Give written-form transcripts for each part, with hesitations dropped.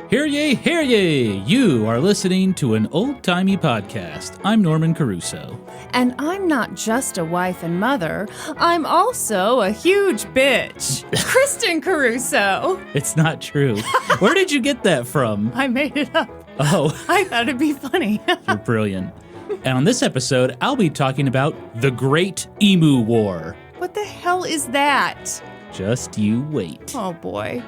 Hear ye, hear ye! You are listening to an old-timey podcast. I'm Norman Caruso. And I'm not just a wife and mother, I'm also a huge bitch. Kristen Caruso. It's not true. Where did you get that from? I made it up. Oh. I thought it'd be funny. You're brilliant. And on this episode, I'll be talking about the Great Emu War. What the hell is that? Just you wait. Oh, boy.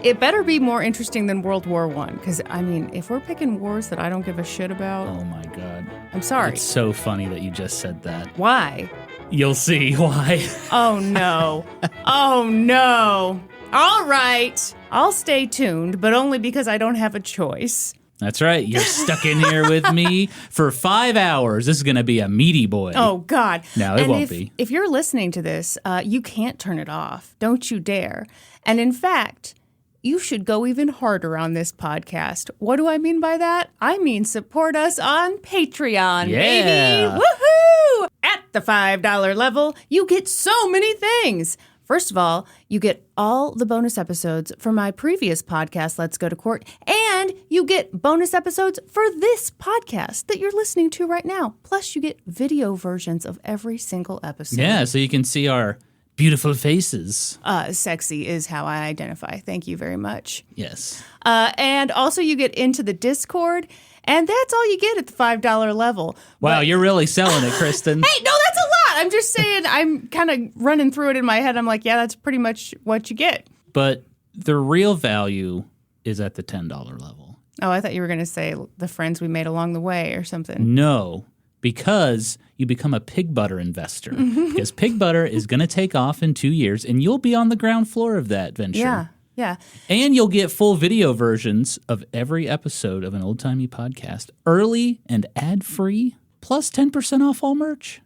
It better be more interesting than World War I, because, I mean, if we're picking wars that I don't give a shit about... Oh, my God. I'm sorry. It's so funny that you just said that. Why? You'll see why. Oh, no. Oh, no. All right. I'll stay tuned, but only because I don't have a choice. That's right. You're stuck in here with me for 5 hours. This is going to be a meaty boy. Oh, God. No, it won't be. If you're listening to this, you can't turn it off. Don't you dare. And in fact... you should go even harder on this podcast. What do I mean by that? I mean support us on Patreon, baby! Woohoo! At the $5 level, you get so many things. First of all, you get all the bonus episodes for my previous podcast, Let's Go to Court, and you get bonus episodes for this podcast that you're listening to right now. Plus, you get video versions of every single episode. Yeah, so you can see our beautiful faces. Sexy is how I identify. Thank you very much. Yes. And also you get into the Discord, and that's all you get at the $5 level. Wow, you're really selling it, Kristen. Hey, no, that's a lot. I'm just saying, I'm kind of running through it in my head. I'm like, yeah, that's pretty much what you get. But the real value is at the $10 level. Oh, I thought you were going to say the friends we made along the way or something. No, because you become a pig butter investor. Because pig butter is going to take off in 2 years, and you'll be on the ground floor of that venture. Yeah. And you'll get full video versions of every episode of an old-timey podcast, early and ad-free, plus 10% off all merch.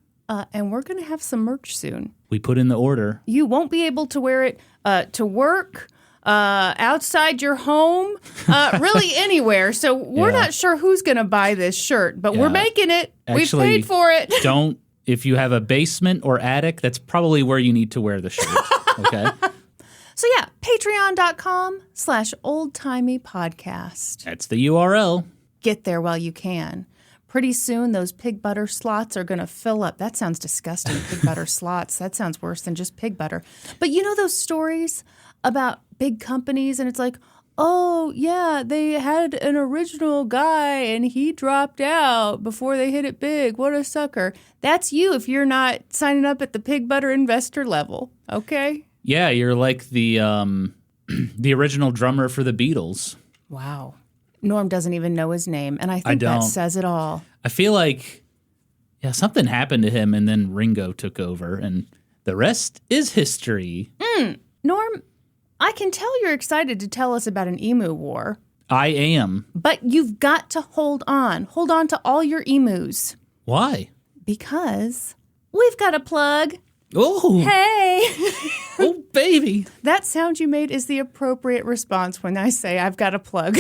And we're going to have some merch soon. We put in the order. You won't be able to wear it to work, outside your home, really anywhere. So we're not sure who's going to buy this shirt, but we're making it. Actually, we paid for it. If you have a basement or attic, that's probably where you need to wear the shirt. Okay. So yeah, patreon.com/oldtimeypodcast. That's the URL. Get there while you can. Pretty soon, those pig butter slots are going to fill up. That sounds disgusting, pig butter slots. That sounds worse than just pig butter. But you know those stories about big companies, and it's like, oh, yeah, they had an original guy, and he dropped out before they hit it big. What a sucker. That's you if you're not signing up at the pig butter investor level, okay? Yeah, you're like the original drummer for the Beatles. Wow. Norm doesn't even know his name, and I think that says it all. I feel like, something happened to him, and then Ringo took over, and the rest is history. Norm, I can tell you're excited to tell us about an emu war. I am. But you've got to hold on. Hold on to all your emus. Why? Because we've got a plug. Oh. Hey. Oh, baby. That sound you made is the appropriate response when I say I've got a plug.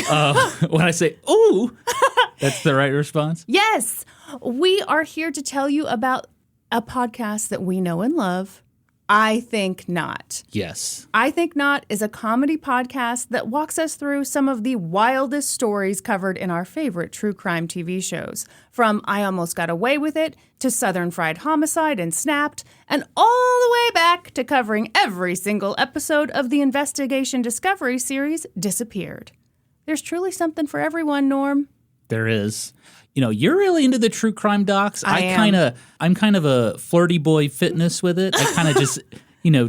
When I say, ooh, that's the right response? Yes. We are here to tell you about a podcast that we know and love. I Think Not. Yes. I Think Not is a comedy podcast that walks us through some of the wildest stories covered in our favorite true crime TV shows. From I Almost Got Away with It to Southern Fried Homicide and Snapped, and all the way back to covering every single episode of the Investigation Discovery series, Disappeared. There's truly something for everyone, Norm. There is. You know, you're really into the true crime docs. I'm kind of a flirty boy fitness with it. I kind of just,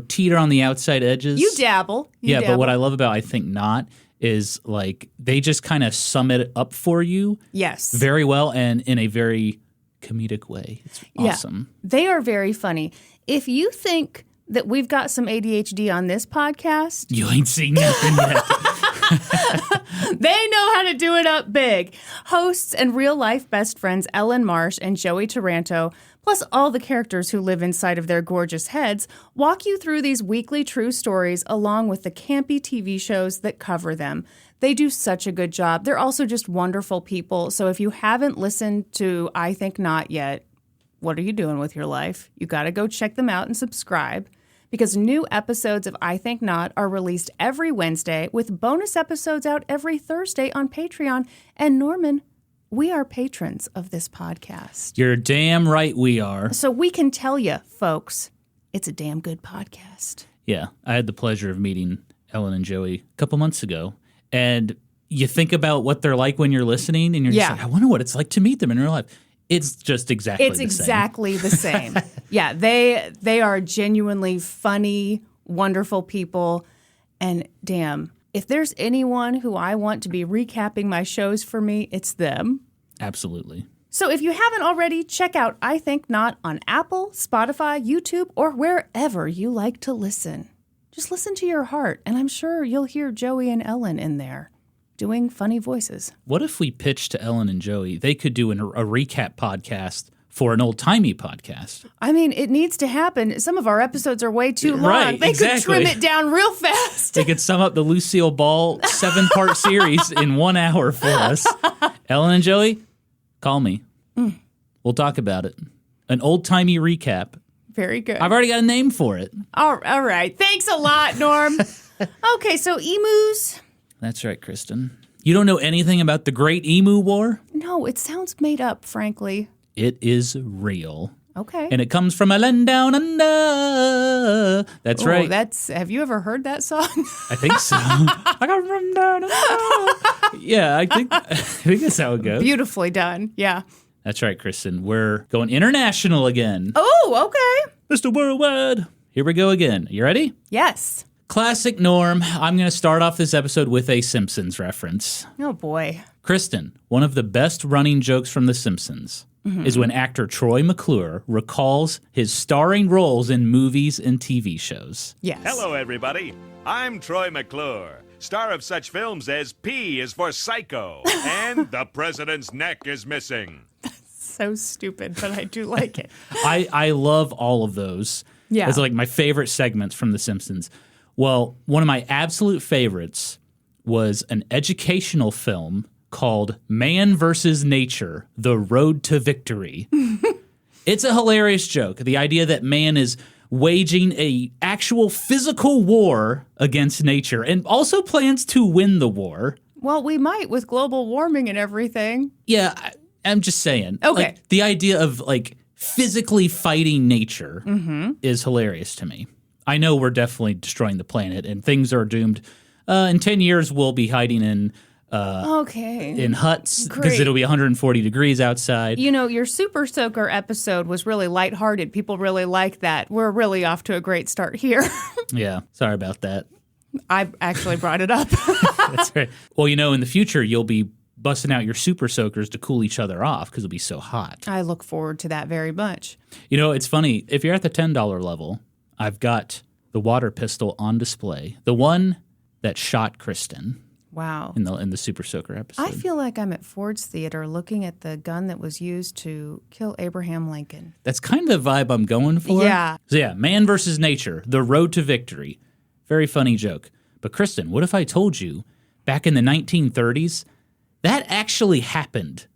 teeter on the outside edges. You dabble. But what I love about I Think Not is like they just kind of sum it up for you. Yes. Very well and in a very comedic way. It's awesome. Yeah, they are very funny. If you think that we've got some ADHD on this podcast, you ain't seen nothing yet. They know how to do it up big. Hosts and real-life best friends Ellen Marsh and Joey Taranto, plus all the characters who live inside of their gorgeous heads, walk you through these weekly true stories along with the campy TV shows that cover them. They do such a good job. They're also just wonderful people. So if you haven't listened to I Think Not yet, what are you doing with your life? You got to go check them out and subscribe. because new episodes of I Think Not are released every Wednesday with bonus episodes out every Thursday on Patreon. And Norman, we are patrons of this podcast. You're damn right we are. So we can tell you, folks, it's a damn good podcast. Yeah, I had the pleasure of meeting Ellen and Joey a couple months ago. And you think about what they're like when you're listening, and you're just like, I wonder what it's like to meet them in real life. It's just exactly the same. It's exactly the same. Yeah, they are genuinely funny, wonderful people. And damn, if there's anyone who I want to be recapping my shows for me, it's them. Absolutely. So if you haven't already, check out I Think Not on Apple, Spotify, YouTube, or wherever you like to listen. Just listen to your heart, and I'm sure you'll hear Joey and Ellen in there doing funny voices. What if we pitched to Ellen and Joey? They could do a recap podcast for an old-timey podcast. I mean, it needs to happen. Some of our episodes are way too long. Right, they exactly. could trim it down real fast. They could sum up the Lucille Ball 7-part series in 1 hour for us. Ellen and Joey, call me. We'll talk about it. An old-timey recap. Very good. I've already got a name for it. All right. Thanks a lot, Norm. Okay, so emus. That's right, Kristen. You don't know anything about the Great Emu War? No, it sounds made up, frankly. It is real. Okay. And it comes from a land down under. That's right. Have you ever heard that song? I think so. I got from down under. Yeah, I think that's how it goes. Beautifully done. Yeah. That's right, Kristen. We're going international again. Oh, okay. Mr. Worldwide. Here we go again. You ready? Yes. Classic Norm. I'm going to start off this episode with a Simpsons reference. Oh, boy. Kristen, one of the best running jokes from The Simpsons is when actor Troy McClure recalls his starring roles in movies and TV shows. Yes. Hello, everybody. I'm Troy McClure, star of such films as P is for Psycho and The President's Neck is Missing. So stupid, but I do like it. I love all of those. Yeah. It's like my favorite segments from The Simpsons. Well, one of my absolute favorites was an educational film called Man vs. Nature, The Road to Victory. It's a hilarious joke. The idea that man is waging a actual physical war against nature and also plans to win the war. Well, we might with global warming and everything. Yeah, I'm just saying. Okay. Like, the idea of like physically fighting nature is hilarious to me. I know we're definitely destroying the planet and things are doomed. In 10 years, we'll be hiding in huts because it'll be 140 degrees outside. You know, your Super Soaker episode was really lighthearted. People really like that. We're really off to a great start here. Yeah, sorry about that. I actually brought it up. That's right. Well, you know, in the future, you'll be busting out your Super Soakers to cool each other off because it'll be so hot. I look forward to that very much. You know, it's funny. If you're at the $10 level, I've got the water pistol on display. The one that shot Kristen. Wow. In the Super Soaker episode. I feel like I'm at Ford's Theater looking at the gun that was used to kill Abraham Lincoln. That's kind of the vibe I'm going for. Yeah. So yeah, Man versus Nature, The Road to Victory. Very funny joke. But Kristen, what if I told you back in the 1930s, that actually happened?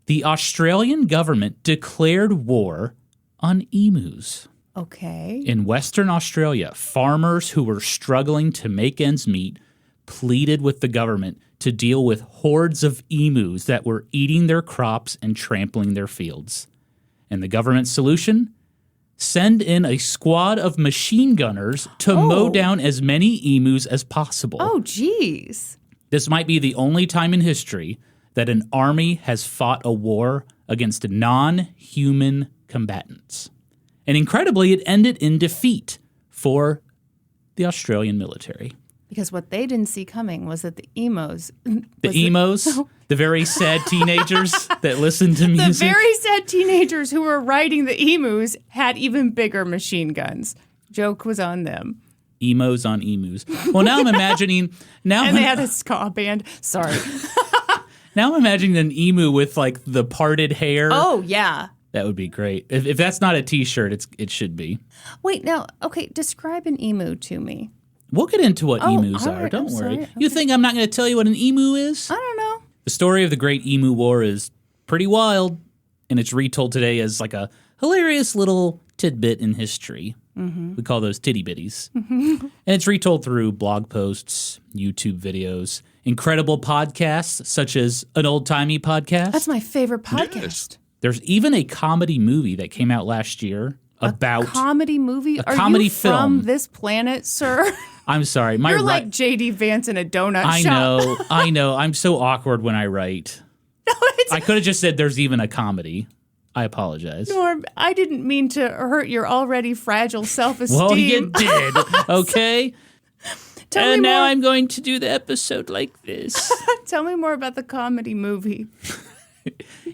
The Australian government declared war on emus. Okay. In Western Australia, farmers who were struggling to make ends meet pleaded with the government to deal with hordes of emus that were eating their crops and trampling their fields. And the government's solution? Send in a squad of machine gunners to mow down as many emus as possible. Oh, geez. This might be the only time in history that an army has fought a war against non-human combatants. And incredibly, it ended in defeat for the Australian military. Because what they didn't see coming was that the emos... The very sad teenagers that listen to music. The very sad teenagers who were riding the emus had even bigger machine guns. Joke was on them. Emos on emus. Well, now I'm imagining... And they had a ska band. Sorry. Now I'm imagining an emu with, like, the parted hair. Oh, yeah. That would be great. If that's not a T-shirt, it should be. Wait, now, okay, describe an emu to me. We'll get into what emus all are. right, Don't I'm worry. sorry. You think I'm not going to tell you what an emu is? I don't know. The story of the Great Emu War is pretty wild, and it's retold today as like a hilarious little tidbit in history. We call those titty bitties. And it's retold through blog posts, YouTube videos, incredible podcasts such as An Old-Timey Podcast. That's my favorite podcast. Yes. There's even a comedy movie that came out last year about Comedy movie? Are comedy you film. from this planet, sir? I'm sorry. You're like J.D. Vance in a donut I shop. I know. I'm so awkward when I write. I could have just said there's even a comedy. I apologize. Norm, I didn't mean to hurt your already fragile self-esteem. Well, you did, okay? Tell me And now more. I'm going to do the episode like this. Tell me more about the comedy movie.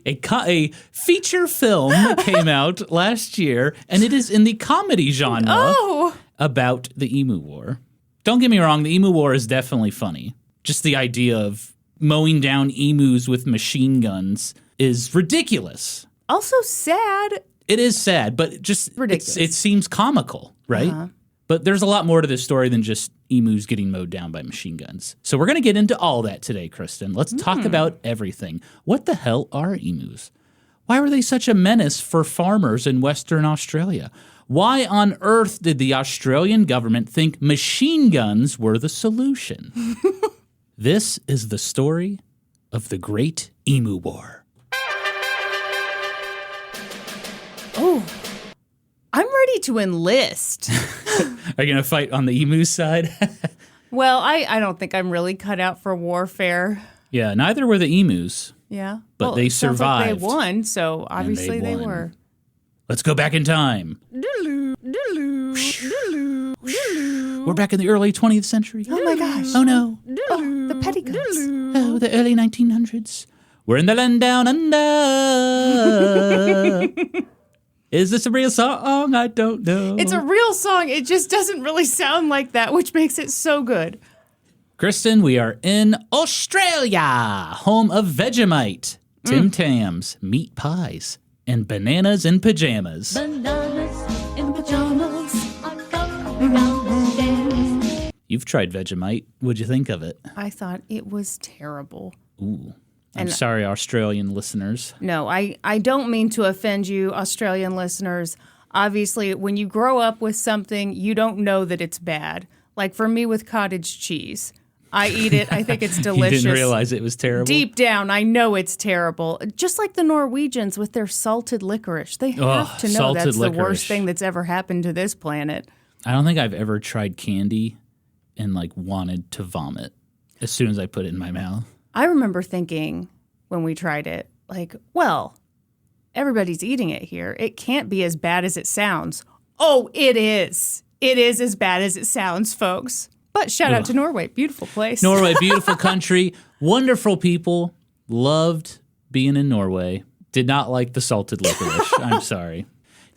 A feature film came out last year, and it is in the comedy genre Oh, about the Emu War. Don't get me wrong, the Emu War is definitely funny. Just the idea of mowing down emus with machine guns is ridiculous. also sad. It is sad, but just Ridiculous. it seems comical, right? But there's a lot more to this story than just emus getting mowed down by machine guns. So we're going to get into all that today, Kristen. Let's talk about everything. What the hell are emus? Why were they such a menace for farmers in Western Australia? Why on earth did the Australian government think machine guns were the solution? This is the story of the Great Emu War. Oh, I'm ready to enlist. Are you going to fight on the emu side? Well, I don't think I'm really cut out for warfare. Yeah, neither were the emus. Yeah. But well, they it sounds like survived. they won, so obviously they won. were. Let's go back in time. We're back in the early 20th century. Oh my gosh. Oh no. Oh, the petticoats. Oh, the early 1900s. We're in the land down under. Is this a real song? I don't know. It's a real song. It just doesn't really sound like that, which makes it so good. Kristen, we are in Australia, home of Vegemite, Tim Tams, meat pies, and bananas in pajamas. Bananas in pajamas are coming down the stairs. You've tried Vegemite. What'd you think of it? I thought it was terrible. Ooh. I'm sorry, Australian listeners. No, I don't mean to offend you, Australian listeners. Obviously, when you grow up with something, you don't know that it's bad. Like for me with cottage cheese. I eat it. I think it's delicious. You didn't realize it was terrible? Deep down, I know it's terrible. Just like the Norwegians with their salted licorice. They have to know salted that's the licorice. worst thing that's ever happened to this planet. I don't think I've ever tried candy and wanted to vomit as soon as I put it in my mouth. I remember thinking when we tried it, well, everybody's eating it here. It can't be as bad as it sounds. Oh, it is. It is as bad as it sounds, folks. But shout out to Norway. Beautiful place. Norway, beautiful country, wonderful people. Loved being in Norway. Did not like the salted licorice. I'm sorry. Do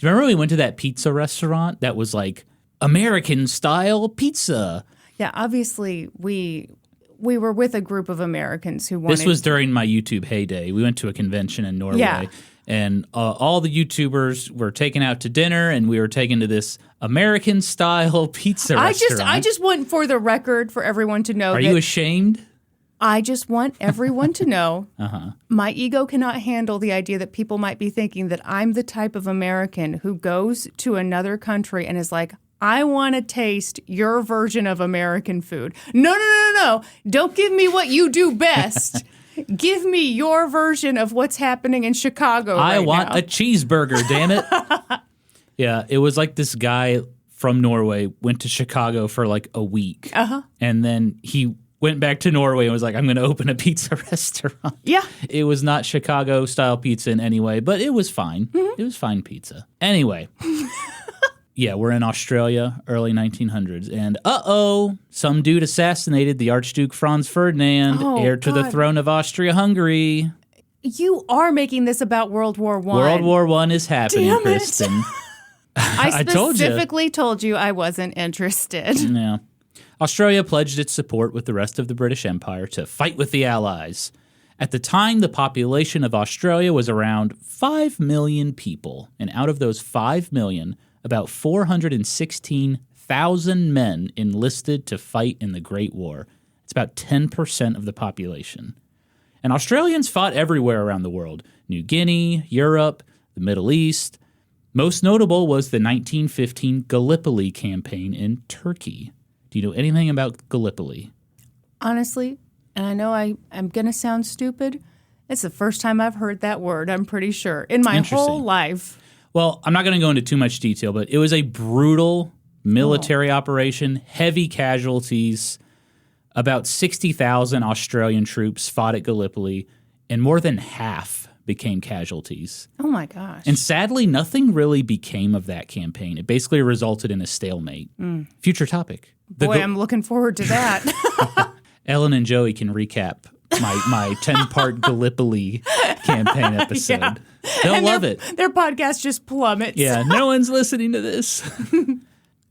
you remember we went to that pizza restaurant that was American style pizza? Yeah, obviously we were with a group of Americans who wanted... This was during my YouTube heyday. We went to a convention in Norway. Yeah. And all the YouTubers were taken out to dinner, and we were taken to this American-style pizza restaurant. I just want for the record for everyone to know Are that you ashamed? I just want everyone to know my ego cannot handle the idea that people might be thinking that I'm the type of American who goes to another country and is like, I want to taste your version of American food. No. Don't give me what you do best. Give me your version of what's happening in Chicago I right want now. a cheeseburger, damn it. Yeah, it was like this guy from Norway went to Chicago for a week. And then he went back to Norway and was like, I'm going to open a pizza restaurant. Yeah. It was not Chicago-style pizza in any way, but it was fine. It was fine pizza. Anyway. Yeah, we're in Australia, early 1900s, and some dude assassinated the Archduke Franz Ferdinand, heir to the God. throne of Austria-Hungary. You are making this about World War I. World War I is happening, Damn it. Kristen. I told ya. specifically told you I wasn't interested. Yeah. Australia pledged its support with the rest of the British Empire to fight with the Allies. At the time, the population of Australia was around 5 million people, and out of those 5 million, about 416,000 men enlisted to fight in the Great War. It's about 10% of the population. And Australians fought everywhere around the world. New Guinea, Europe, the Middle East. Most notable was the 1915 Gallipoli campaign in Turkey. Do you know anything about Gallipoli? Honestly, and I know I'm going to sound stupid, it's the first time I've heard that word, I'm pretty sure, in my whole life. Well, I'm not going to go into too much detail, but it was a brutal military operation, heavy casualties. About 60,000 Australian troops fought at Gallipoli, and more than half became casualties. Oh, my gosh. And sadly, nothing really became of that campaign. It basically resulted in a stalemate. Future topic. Boy, I'm looking forward to that. Ellen and Joey can recap my 10-part Gallipoli campaign episode. Yeah. They'll And love it. Their podcast just plummets. Yeah, no one's listening to this.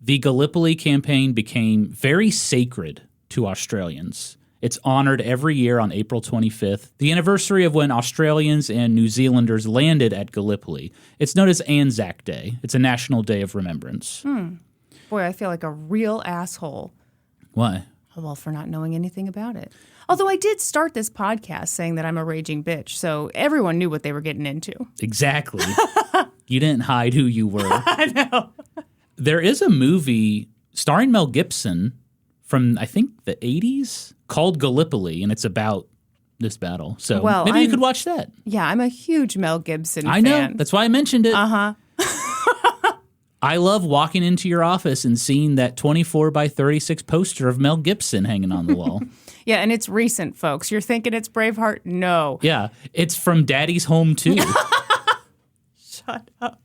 The Gallipoli campaign became very sacred to Australians. It's honored every year on April 25th, the anniversary of when Australians and New Zealanders landed at Gallipoli. It's known as Anzac Day. It's a national day of remembrance. Boy, I feel like a real asshole. Why? Well, for not knowing anything about it. Although I did start this podcast saying that I'm a raging bitch, so everyone knew what they were getting into. Exactly. You didn't hide who you were. I know. There is a movie starring Mel Gibson from, I think, the 80s called Gallipoli, and it's about this battle. So Well, maybe you I'm- could watch that. Yeah, I'm a huge Mel Gibson I know. fan. That's why I mentioned it. Uh-huh. I love walking into your office and seeing that 24 by 36 poster of Mel Gibson hanging on the wall. Yeah, and it's recent, folks. You're thinking it's Braveheart? No. Yeah, it's from Daddy's Home, too. Shut up.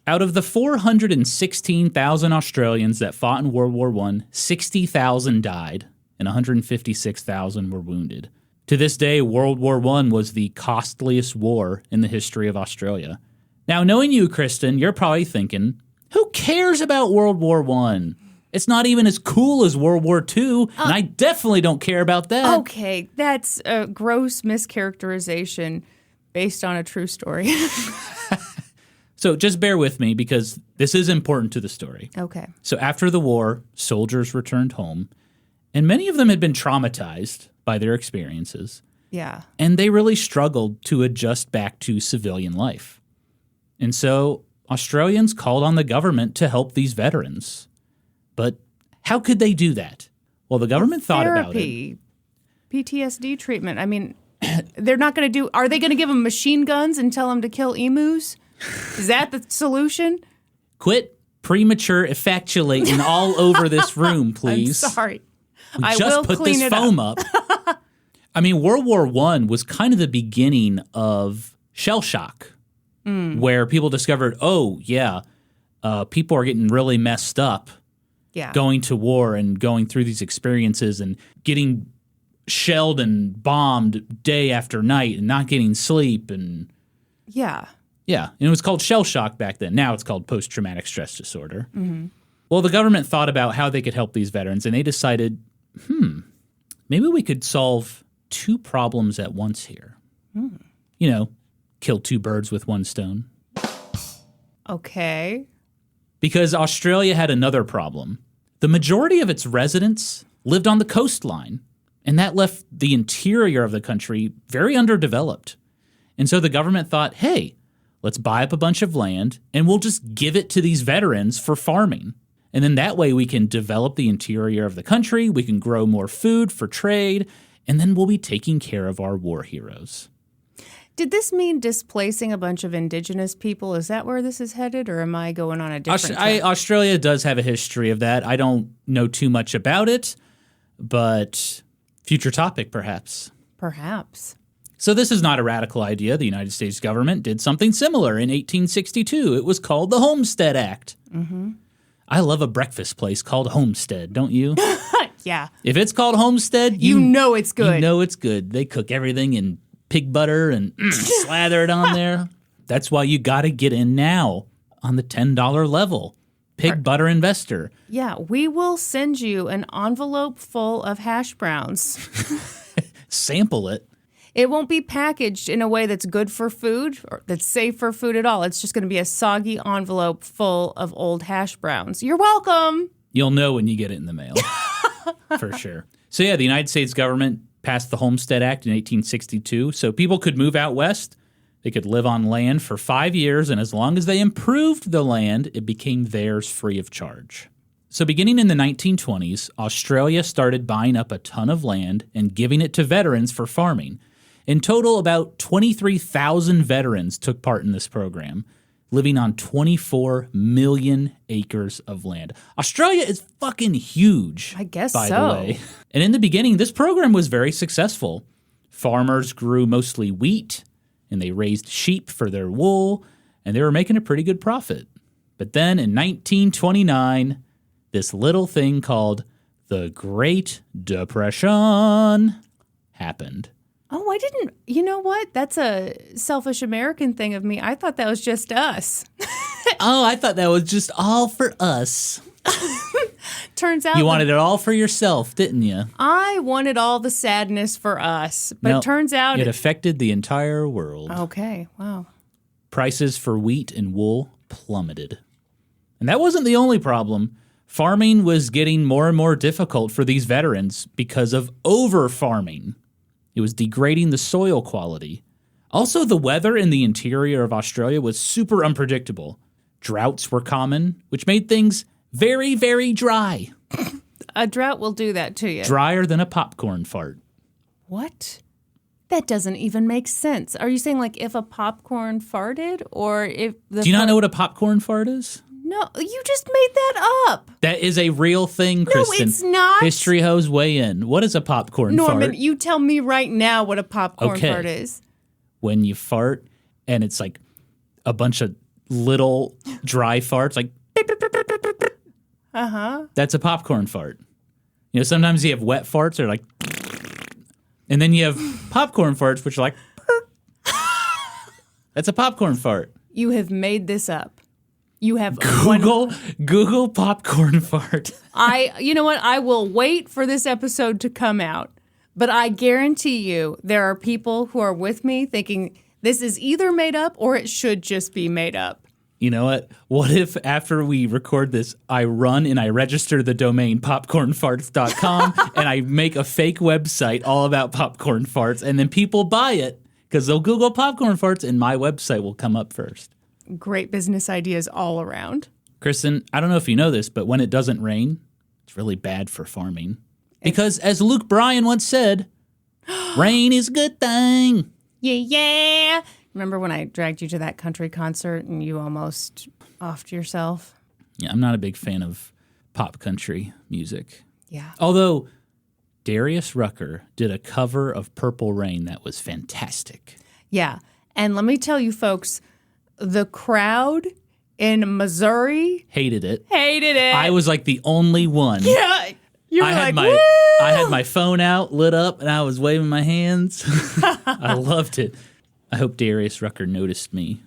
Out of the 416,000 Australians that fought in World War I, 60,000 died and 156,000 were wounded. To this day, World War I was the costliest war in the history of Australia. Now, knowing you, Kristen, you're probably thinking, who cares about World War I? It's not even as cool as World War II, and I definitely don't care about that. Okay, that's a gross mischaracterization based on a true story. So just bear with me because this is important to the story. Okay. So after the war, soldiers returned home, and many of them had been traumatized by their experiences, Yeah. and they really struggled to adjust back to civilian life. And so Australians called on the government to help these veterans. But how could they do that? Well, the government thought about it. Therapy, PTSD treatment. I mean, they're not going to do. Are they going to give them machine guns and tell them to kill emus? Is that the solution? Quit premature effectuating all over this room, please. I'm sorry. We I just will put clean this it foam up. I mean, World War I was kind of the beginning of shell shock, where people discovered, oh, yeah, people are getting really messed up Yeah. going to war and going through these experiences and getting shelled and bombed day after night and not getting sleep. And Yeah. yeah, and it was called shell shock back then. Now it's called post-traumatic stress disorder. Well, the government thought about how they could help these veterans, and they decided, maybe we could solve two problems at once here. You know, kill two birds with one stone. Okay. Because Australia had another problem. The majority of its residents lived on the coastline, and that left the interior of the country very underdeveloped. And so the government thought, hey, let's buy up a bunch of land, and we'll just give it to these veterans for farming. And then that way we can develop the interior of the country, we can grow more food for trade, and then we'll be taking care of our war heroes. Did this mean displacing a bunch of indigenous people? Is that where this is headed, or am I going on a different track? Australia does have a history of that. I don't know too much about it, but future topic perhaps. Perhaps. So this is not a radical idea. The United States government did something similar in 1862. It was called the Homestead Act. I love a breakfast place called Homestead, don't you? Yeah. If it's called Homestead, You know it's good. You know it's good. They cook everything in pig butter and slather it on there. That's why you got to get in now on the $10 level. Pig butter investor. Yeah, we will send you an envelope full of hash browns. Sample it. It won't be packaged in a way that's good for food or that's safe for food at all. It's just going to be a soggy envelope full of old hash browns. You're welcome. You'll know when you get it in the mail. For sure. So yeah, the United States government passed the Homestead Act in 1862 so people could move out west, They could live on land for 5 years, and as long as they improved the land, it became theirs free of charge. So beginning in the 1920s, Australia started buying up a ton of land and giving it to veterans for farming. In total, about 23,000 veterans took part in this program, living on 24 million acres of land. Australia is fucking huge, I guess by so. the way. And in the beginning, this program was very successful. Farmers grew mostly wheat, and they raised sheep for their wool, and they were making a pretty good profit. But then in 1929, this little thing called the Great Depression happened. Oh, I didn't. You know what? That's a selfish American thing of me. I thought that was just us. Oh, I thought that was just all for us. Turns out You wanted it all for yourself, didn't you? I wanted all the sadness for us, but No, it turns out it affected the entire world. Okay, wow. Prices for wheat and wool plummeted. And that wasn't the only problem. Farming was getting more and more difficult for these veterans because of over-farming. It was degrading the soil quality. Also, the weather in the interior of Australia was super unpredictable. Droughts were common, which made things very, very dry. A drought will do that to you. Drier than a popcorn fart. What? That doesn't even make sense. Are you saying like if a popcorn farted or if the Do you not know what a popcorn fart is? No, you just made that up. That is a real thing, Kristen. it's not. History hose weigh in. What is a popcorn Norman, fart? you tell me right now what a popcorn Okay. fart is. When you fart and it's like a bunch of little dry farts, like that's a popcorn fart. You know, sometimes you have wet farts that are like, and then you have popcorn farts which are like, that's a popcorn fart. You have made this up. You have Google popcorn fart. You know what? I will wait for this episode to come out, but I guarantee you there are people who are with me thinking this is either made up or it should just be made up. You know what? What if after we record this, I run and I register the domain popcornfarts.com and I make a fake website all about popcorn farts and then people buy it because they'll Google popcorn farts and my website will come up first. Great business ideas all around. Kristen, I don't know if you know this, but when it doesn't rain, it's really bad for farming. Because as Luke Bryan once said, rain is a good thing. Yeah. Remember when I dragged you to that country concert and you almost offed yourself? Yeah, I'm not a big fan of pop country music. Yeah. Although Darius Rucker did a cover of Purple Rain that was fantastic. Yeah. And let me tell you, folks, the crowd in Missouri Hated it. hated it. I was like the only one. Yeah. You were I had my phone out, lit up, and I was waving my hands. I loved it. I hope Darius Rucker noticed me.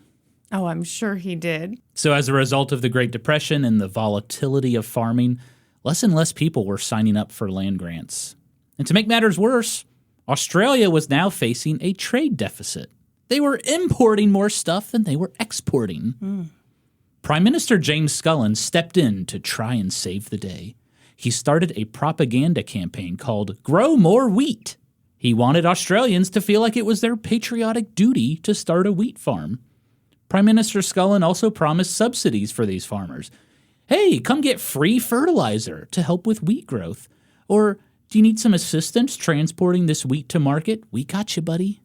Oh, I'm sure he did. So as a result of the Great Depression and the volatility of farming, less and less people were signing up for land grants. And to make matters worse, Australia was now facing a trade deficit. They were importing more stuff than they were exporting. Prime Minister James Scullin stepped in to try and save the day. He started a propaganda campaign called Grow More Wheat. He wanted Australians to feel like it was their patriotic duty to start a wheat farm. Prime Minister Scullin also promised subsidies for these farmers. Hey, come get free fertilizer to help with wheat growth. Or, do you need some assistance transporting this wheat to market? We got you, buddy.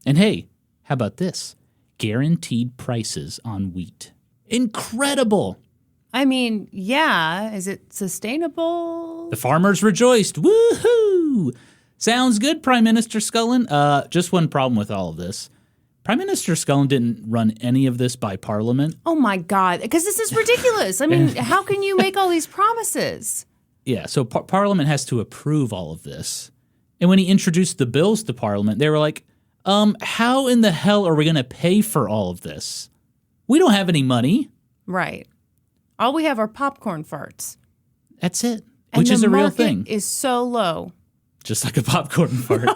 And hey, how about this? Guaranteed prices on wheat. Incredible! I mean, yeah. Is it sustainable? The farmers rejoiced. Woohoo! Sounds good, Prime Minister Scullin. Just one problem with all of this. Prime Minister Scullin didn't run any of this by Parliament. Oh, my God. Because this is ridiculous. I mean, how can you make all these promises? Yeah, so Parliament has to approve all of this. And when he introduced the bills to Parliament, they were like, how in the hell are we going to pay for all of this? We don't have any money. Right. All we have are popcorn farts. That's it, And which is a real thing. the market is so low. Just like a popcorn fart.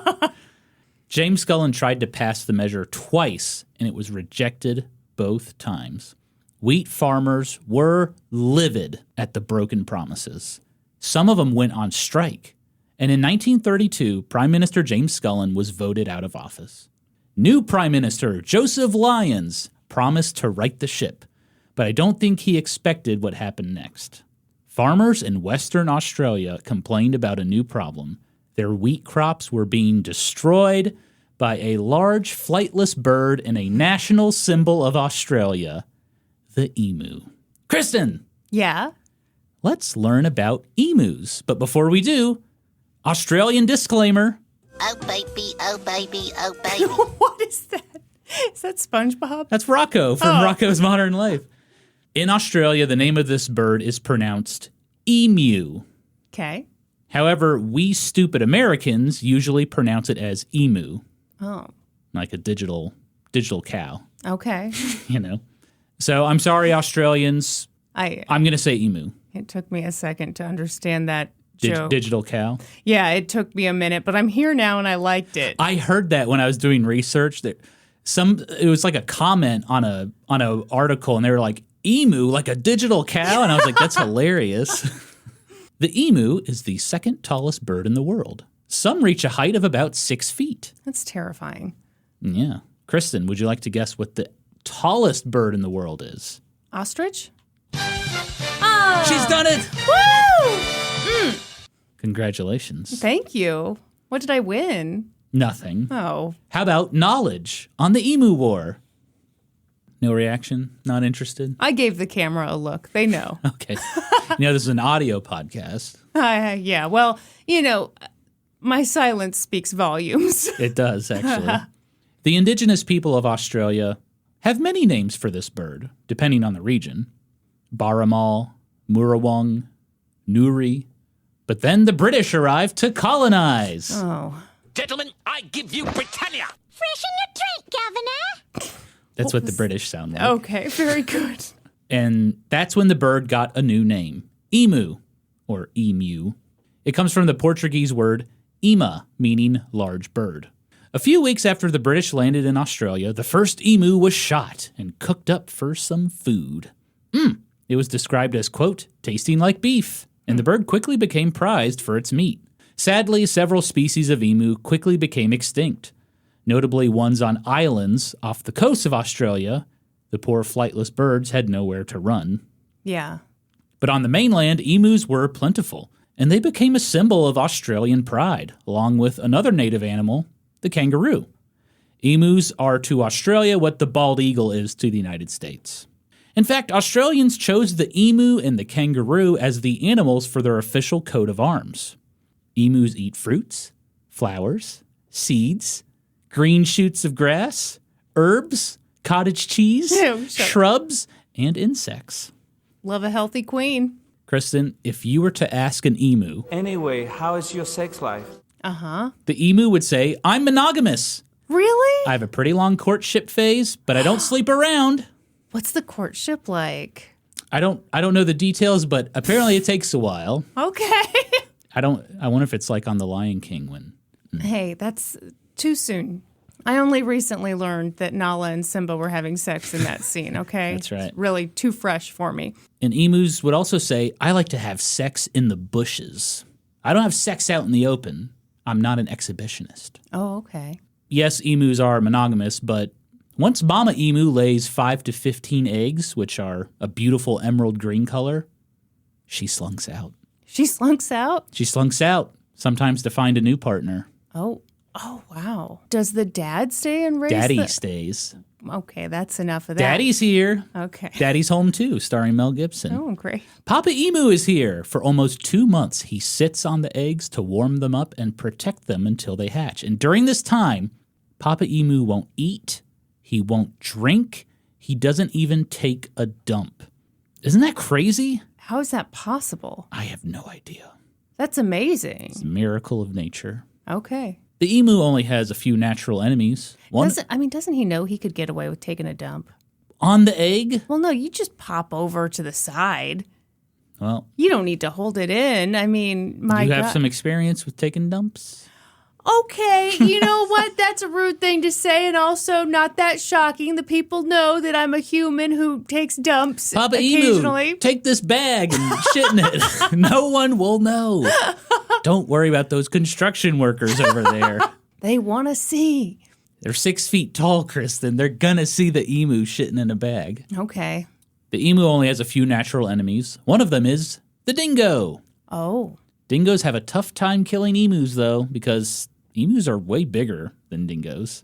James Scullin tried to pass the measure twice, and it was rejected both times. Wheat farmers were livid at the broken promises. Some of them went on strike. And in 1932, Prime Minister James Scullin was voted out of office. New Prime Minister Joseph Lyons promised to right the ship, but I don't think he expected what happened next. Farmers in Western Australia complained about a new problem. Their wheat crops were being destroyed by a large flightless bird and a national symbol of Australia, the emu. Kristen! Yeah? Let's learn about emus. But before we do, Australian disclaimer. Oh, baby, oh, baby, oh, baby. What is that? Is that SpongeBob? That's Rocco from Rocco's Modern Life. In Australia, the name of this bird is pronounced emu. Okay. However, we stupid Americans usually pronounce it as emu, Oh. like a digital cow, Okay. you know. So I'm sorry, Australians. I'm going to say emu. It took me a second to understand that joke. Digital cow. Yeah, it took me a minute, but I'm here now and I liked it. I heard that when I was doing research. That it was like a comment on a article, and they were like, emu, like a digital cow, and I was like, that's hilarious. The emu is the second tallest bird in the world. Some reach a height of about 6 feet. That's terrifying. Yeah. Kristen, would you like to guess what the tallest bird in the world is? Ostrich? She's done it! Woo! Congratulations. Thank you. What did I win? Nothing. Oh. How about knowledge on the Emu War? No reaction? Not interested? I gave the camera a look. They know. Okay. This is an audio podcast. Yeah, well, my silence speaks volumes. It does, actually. The indigenous people of Australia have many names for this bird, depending on the region. Baramal, Murawang, Nuri. But then the British arrived to colonize. Oh. Gentlemen, I give you Britannia. Fresh in your drink, Governor. That's what the British sound like. Okay, very good. And that's when the bird got a new name, emu, or emu. It comes from the Portuguese word ema, meaning large bird. A few weeks after the British landed in Australia, the first emu was shot and cooked up for some food. It was described as, quote, tasting like beef, and the bird quickly became prized for its meat. Sadly, several species of emu quickly became extinct, notably ones on islands off the coast of Australia. The poor flightless birds had nowhere to run. Yeah. But on the mainland, emus were plentiful, and they became a symbol of Australian pride, along with another native animal, the kangaroo. Emus are to Australia what the bald eagle is to the United States. In fact, Australians chose the emu and the kangaroo as the animals for their official coat of arms. Emus eat fruits, flowers, seeds, green shoots of grass, herbs, cottage cheese, shrubs, and insects. Love a healthy queen. Kristen, if you were to ask an emu, Anyway, how is your sex life? Uh-huh. the emu would say, I'm monogamous. Really? I have a pretty long courtship phase, but I don't sleep around. What's the courtship like? I don't know the details, but apparently it takes a while. Okay. I wonder if it's like on The Lion King when. Hey, that's too soon. I only recently learned that Nala and Simba were having sex in that scene, okay? That's right. It's really too fresh for me. And emus would also say, I like to have sex in the bushes. I don't have sex out in the open. I'm not an exhibitionist. Oh, okay. Yes, emus are monogamous, but once mama emu lays 5 to 15 eggs, which are a beautiful emerald green color, she slunks out. She slunks out? She slunks out, sometimes to find a new partner. Oh, wow. Does the dad stay and raise Daddy stays. Okay, that's enough of that. Daddy's here. Okay. Daddy's home too, starring Mel Gibson. Oh, great. Papa Emu is here. For almost 2 months, he sits on the eggs to warm them up and protect them until they hatch. And during this time, Papa Emu won't eat. He won't drink. He doesn't even take a dump. Isn't that crazy? How is that possible? I have no idea. That's amazing. It's a miracle of nature. Okay. The emu only has a few natural enemies. One Doesn't he know he could get away with taking a dump? on the egg. Well, no, you just pop over to the side. Well, You don't need to hold it in. I mean, my you have God. some experience with taking dumps? Okay, you know what? That's a rude thing to say, and also not that shocking. The people know that I'm a human who takes dumps Papa occasionally. Emu, take this bag and shit in it. No one will know. Don't worry about those construction workers over there. They want to see. They're 6 feet tall, Kristen. They're gonna see the emu shitting in a bag. Okay. The emu only has a few natural enemies. One of them is the dingo. Oh. Dingoes have a tough time killing emus, though, because emus are way bigger than dingoes.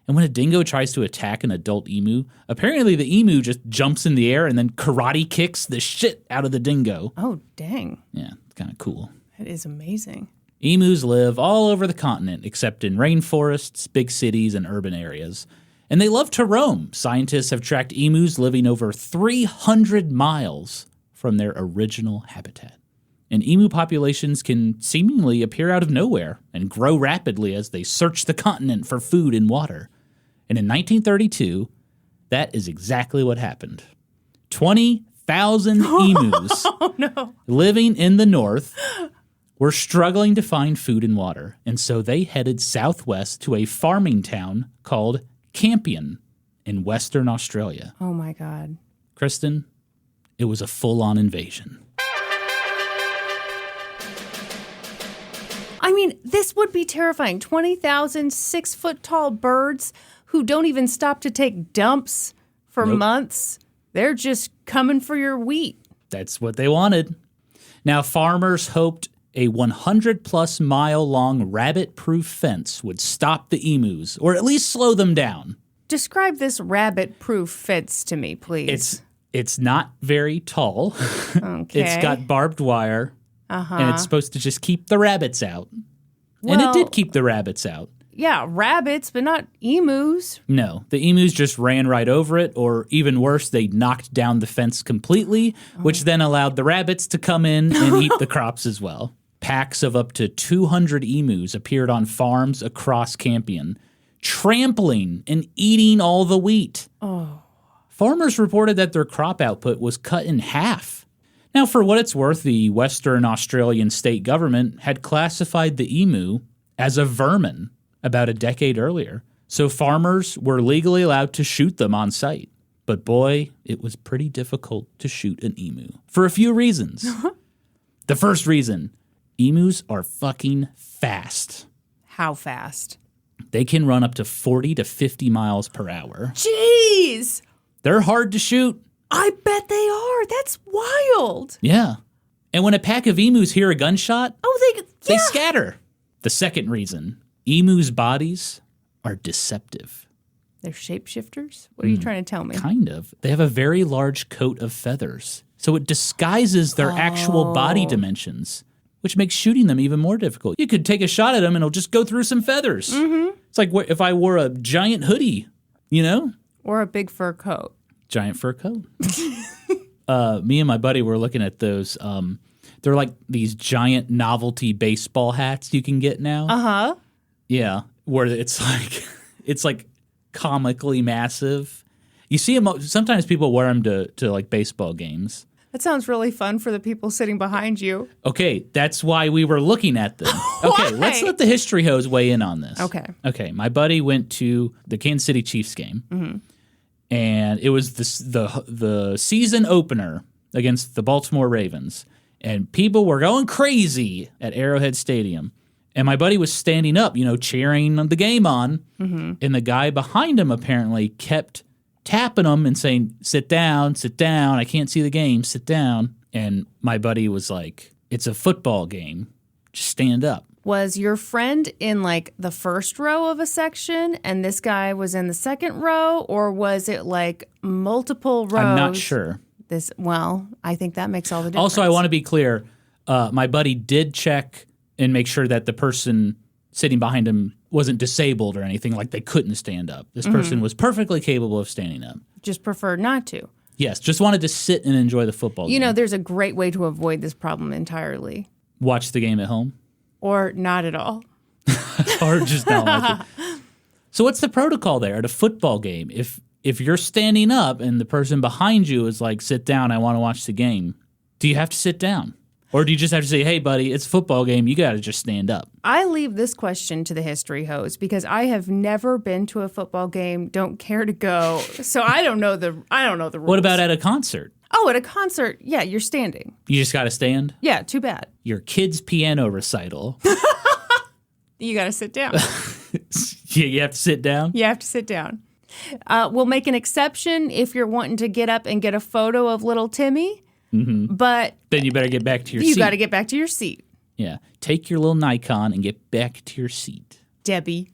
And when a dingo tries to attack an adult emu, apparently the emu just jumps in the air and then karate kicks the shit out of the dingo. Oh, dang. Yeah, it's kind of cool. That is amazing. Emus live all over the continent, except in rainforests, big cities, and urban areas. And they love to roam. Scientists have tracked emus living over 300 miles from their original habitat. And emu populations can seemingly appear out of nowhere and grow rapidly as they search the continent for food and water. And in 1932, that is exactly what happened. 20,000 emus living in the north were struggling to find food and water. And so they headed southwest to a farming town called Campion in Western Australia. Oh, my God. Kristen, it was a full-on invasion. I mean, this would be terrifying. 20,000 6-foot-tall birds who don't even stop to take dumps for months. They're just coming for your wheat. That's what they wanted. Now, farmers hoped a 100-plus mile-long rabbit-proof fence would stop the emus, or at least slow them down. Describe this rabbit-proof fence to me, please. It's not very tall. Okay. It's got barbed wire, and it's supposed to just keep the rabbits out. And it did keep the rabbits out. Yeah, rabbits, but not emus. No, the emus just ran right over it, or even worse, they knocked down the fence completely, which then allowed the rabbits to come in and eat the crops as well. Packs of up to 200 emus appeared on farms across Campion, trampling and eating all the wheat. Oh. Farmers reported that their crop output was cut in half. Now, for what it's worth, the Western Australian state government had classified the emu as a vermin about a decade earlier, so farmers were legally allowed to shoot them on site. But boy, it was pretty difficult to shoot an emu for a few reasons. The first reason, emus are fucking fast. How fast? They can run up to 40 to 50 miles per hour. Jeez! They're hard to shoot. I bet they are. That's wild. Yeah. And when a pack of emus hear a gunshot, they yeah. scatter. The second reason, emus' bodies are deceptive. They're shapeshifters? What are you trying to tell me? Kind of. They have a very large coat of feathers, so it disguises their actual body dimensions, which makes shooting them even more difficult. You could take a shot at them and it'll just go through some feathers. Mm-hmm. It's like if I wore a giant hoodie, you know? Or a big fur coat. Giant fur coat. Me and my buddy were looking at those. They're like these giant novelty baseball hats you can get now. Uh-huh. Yeah, where it's like comically massive. You see them sometimes. People wear them to like baseball games. That sounds really fun for the people sitting behind you. Okay, that's why we were looking at them. Okay, let's let the history hose weigh in on this. Okay, my buddy went to the Kansas City Chiefs game, and it was the season opener against the Baltimore Ravens, and people were going crazy at Arrowhead Stadium. And my buddy was standing up, cheering the game on, and the guy behind him apparently kept tapping him and saying, sit down, I can't see the game, sit down. And my buddy was like, it's a football game, just stand up. Was your friend in like the first row of a section and this guy was in the second row, or was it like multiple rows? I'm not sure. I think that makes all the difference. Also, I want to be clear, my buddy did check and make sure that the person sitting behind him wasn't disabled or anything, like they couldn't stand up. This person was perfectly capable of standing up. Just preferred not to. Yes, just wanted to sit and enjoy the football game. There's a great way to avoid this problem entirely. Watch the game at home. Or not at all. Or just not watch it. So what's the protocol there at a football game? If you're standing up and the person behind you is like, sit down, I want to watch the game, do you have to sit down? Or do you just have to say, hey, buddy, it's a football game. You got to just stand up. I leave this question to the history hose because I have never been to a football game, don't care to go. So I don't know the rules. What about at a concert? Oh, at a concert, yeah, you're standing. You just got to stand? Yeah, too bad. Your kid's piano recital. You got to sit down. You have to sit down? You have to sit down. We'll make an exception if you're wanting to get up and get a photo of little Timmy, but Then you better get back to your seat. you got to get back to your seat. Yeah. Take your little Nikon and get back to your seat. Debbie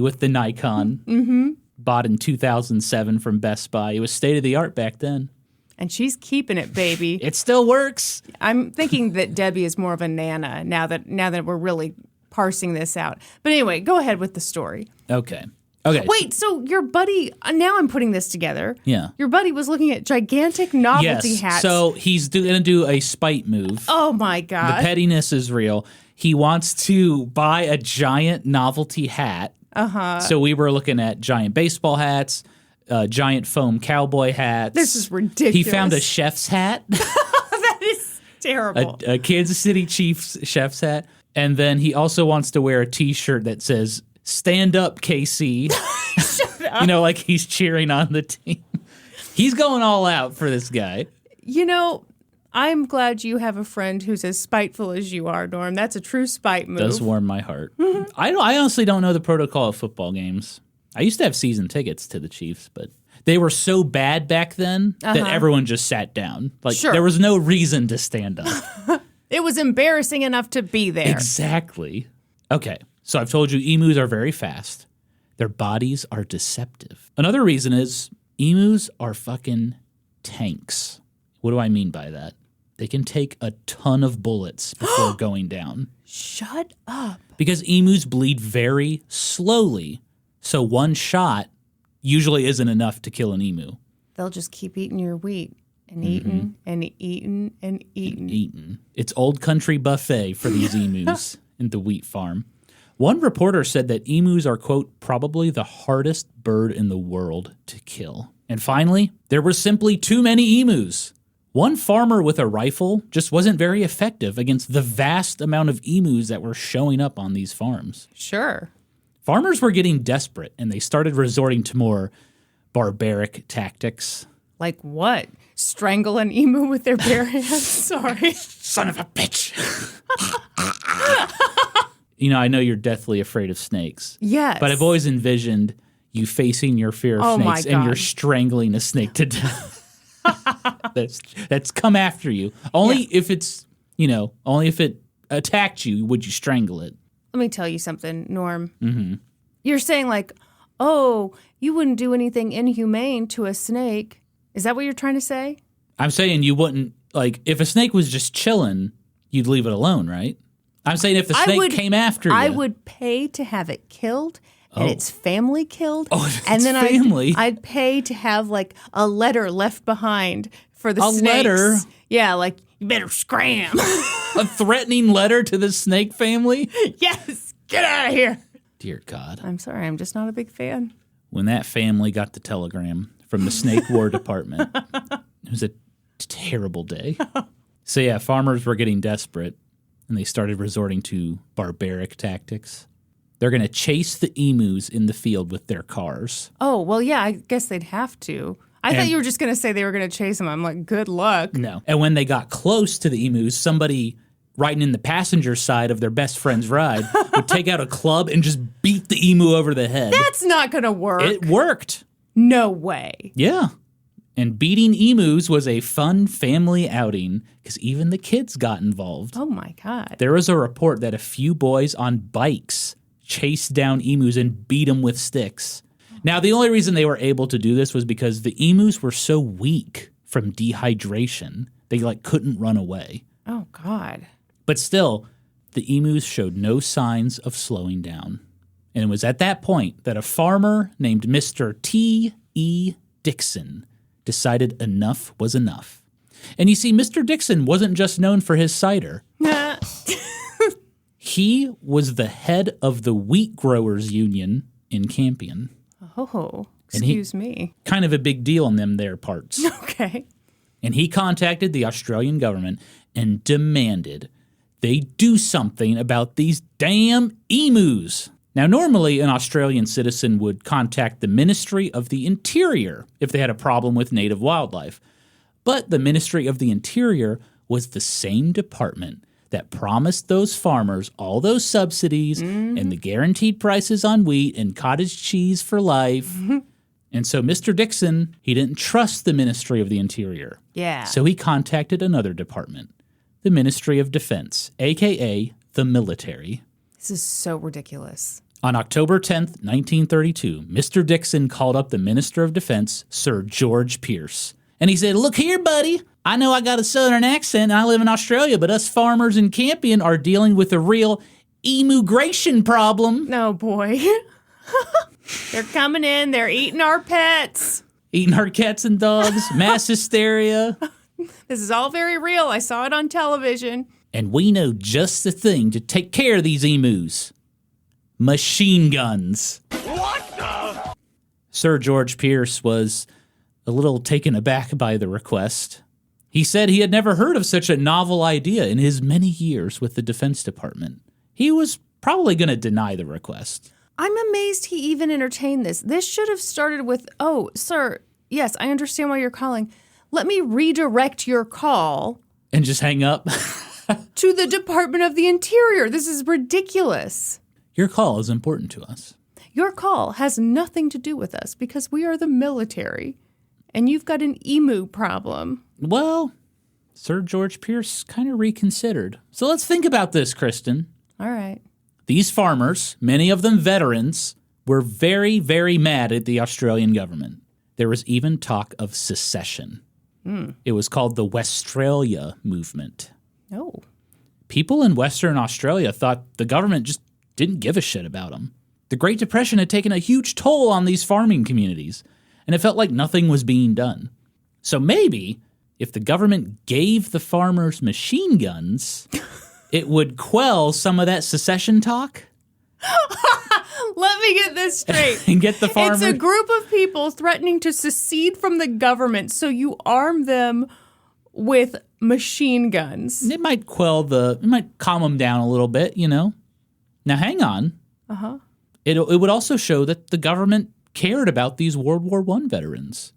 with the Nikon. Bought in 2007 from Best Buy. It was state of the art back then. And she's keeping it, baby. It still works. I'm thinking that Debbie is more of a Nana now that we're really parsing this out. But anyway, go ahead with the story. Okay. Wait, so your buddy, now I'm putting this together. Yeah. Your buddy was looking at gigantic novelty Yes. hats. So he's going to do a spite move. Oh my The God. pettiness is real. He wants to buy a giant novelty hat. So we were looking at giant baseball hats, giant foam cowboy hats. This is ridiculous. He found a chef's hat, That is terrible. a Kansas City Chiefs chef's hat. And then he also wants to wear a T-shirt that says, "Stand up, KC." You know, like he's cheering on the team. He's going all out for this guy. You know, I'm glad you have a friend who's as spiteful as you are, Norm. That's a true spite move. Does warm my heart. I honestly don't know the protocol of football games. I used to have season tickets to the Chiefs, but they were so bad back then that everyone just sat down. Like Sure. there was no reason to stand up. It was embarrassing enough to be there. Exactly. Okay, so I've told you emus are very fast. Their bodies are deceptive. Another reason is emus are fucking tanks. What do I mean by that? They can take a ton of bullets before going down. Shut up. Because emus bleed very slowly. So one shot usually isn't enough to kill an emu. They'll just keep eating your wheat and eating and eating and eating. It's old country buffet for these emus in the wheat farm. One reporter said that emus are, quote, probably the hardest bird in the world to kill. And finally, there were simply too many emus. One farmer with a rifle just wasn't very effective against the vast amount of emus that were showing up on these farms. Sure. Farmers were getting desperate, and they started resorting to more barbaric tactics. Like what? Strangle an emu with their bare hands? Sorry. Son of a bitch! You know, I know you're deathly afraid of snakes. Yes. But I've always envisioned you facing your fear of Oh my snakes and you're God. strangling a snake to death. That's come after you. Only if it's, only if it attacked you would you strangle it. Let me tell you something, Norm. Mm-hmm. You're saying like, oh, you wouldn't do anything inhumane to a snake. Is that what you're trying to say? I'm saying you wouldn't, like, if a snake was just chilling, you'd leave it alone, right? I'm saying if the snake came after you. I would pay to have it killed and its family killed. Oh, if and its then family? I'd pay to have like a letter left behind for the A snakes. letter? Yeah, like, you better scram. A threatening letter to the snake family? Yes, get out of here. Dear God. I'm sorry, I'm just not a big fan. When that family got the telegram from the Snake War Department, it was a terrible day. So yeah, farmers were getting desperate, and they started resorting to barbaric tactics. They're going to chase the emus in the field with their cars. Oh, well, yeah, I guess they'd have to. I thought you were just going to say they were going to chase them. I'm like, good luck. No. And when they got close to the emus, somebody riding in the passenger side of their best friend's ride would take out a club and just beat the emu over the head. That's not going to work. It worked. No way. Yeah. And beating emus was a fun family outing because even the kids got involved. Oh, my God. There was a report that a few boys on bikes chased down emus and beat them with sticks. Now, the only reason they were able to do this was because the emus were so weak from dehydration. They, couldn't run away. Oh, God. But still, the emus showed no signs of slowing down. And it was at that point that a farmer named Mr. T.E. Dixon decided enough was enough. And you see, Mr. Dixon wasn't just known for his cider. He was the head of the Wheat Growers Union in Campion. Oh, excuse me. Kind of a big deal in them there parts. Okay. And he contacted the Australian government and demanded they do something about these damn emus. Now, normally an Australian citizen would contact the Ministry of the Interior if they had a problem with native wildlife. But the Ministry of the Interior was the same department that promised those farmers all those subsidies and the guaranteed prices on wheat and cottage cheese for life. And so Mr. Dixon, he didn't trust the Ministry of the Interior. Yeah. So he contacted another department, the Ministry of Defense, a.k.a. the military. This is so ridiculous. On October 10th, 1932, Mr. Dixon called up the Minister of Defense, Sir George Pierce. And he said, look here, buddy. I know I got a southern accent and I live in Australia, but us farmers in Campion are dealing with a real immigration problem. No, boy. They're coming in. They're eating our pets. Eating our cats and dogs, mass hysteria. This is all very real. I saw it on television. And we know just the thing to take care of these emus. Machine guns. What the? Sir George Pierce was a little taken aback by the request. He said he had never heard of such a novel idea in his many years with the Defense Department. He was probably going to deny the request. I'm amazed he even entertained this. This should have started with, oh, sir, yes, I understand why you're calling. Let me redirect your call. And just hang up. To the Department of the Interior. This is ridiculous. Your call is important to us. Your call has nothing to do with us because we are the military. And you've got an emu problem. Well, Sir George Pierce kind of reconsidered. So let's think about this, Kristen. All right. These farmers, many of them veterans, were very, very mad at the Australian government. There was even talk of secession. It was called the Westralia movement. Oh. People in Western Australia thought the government just didn't give a shit about them. The Great Depression had taken a huge toll on these farming communities, and it felt like nothing was being done. So maybe if the government gave the farmers machine guns, it would quell some of that secession talk. Let me get this straight. And get the farmers. It's a group of people threatening to secede from the government, so you arm them with machine guns. It might it might calm them down a little bit, you know. Now hang on. Uh-huh. It would also show that the government cared about these World War I veterans.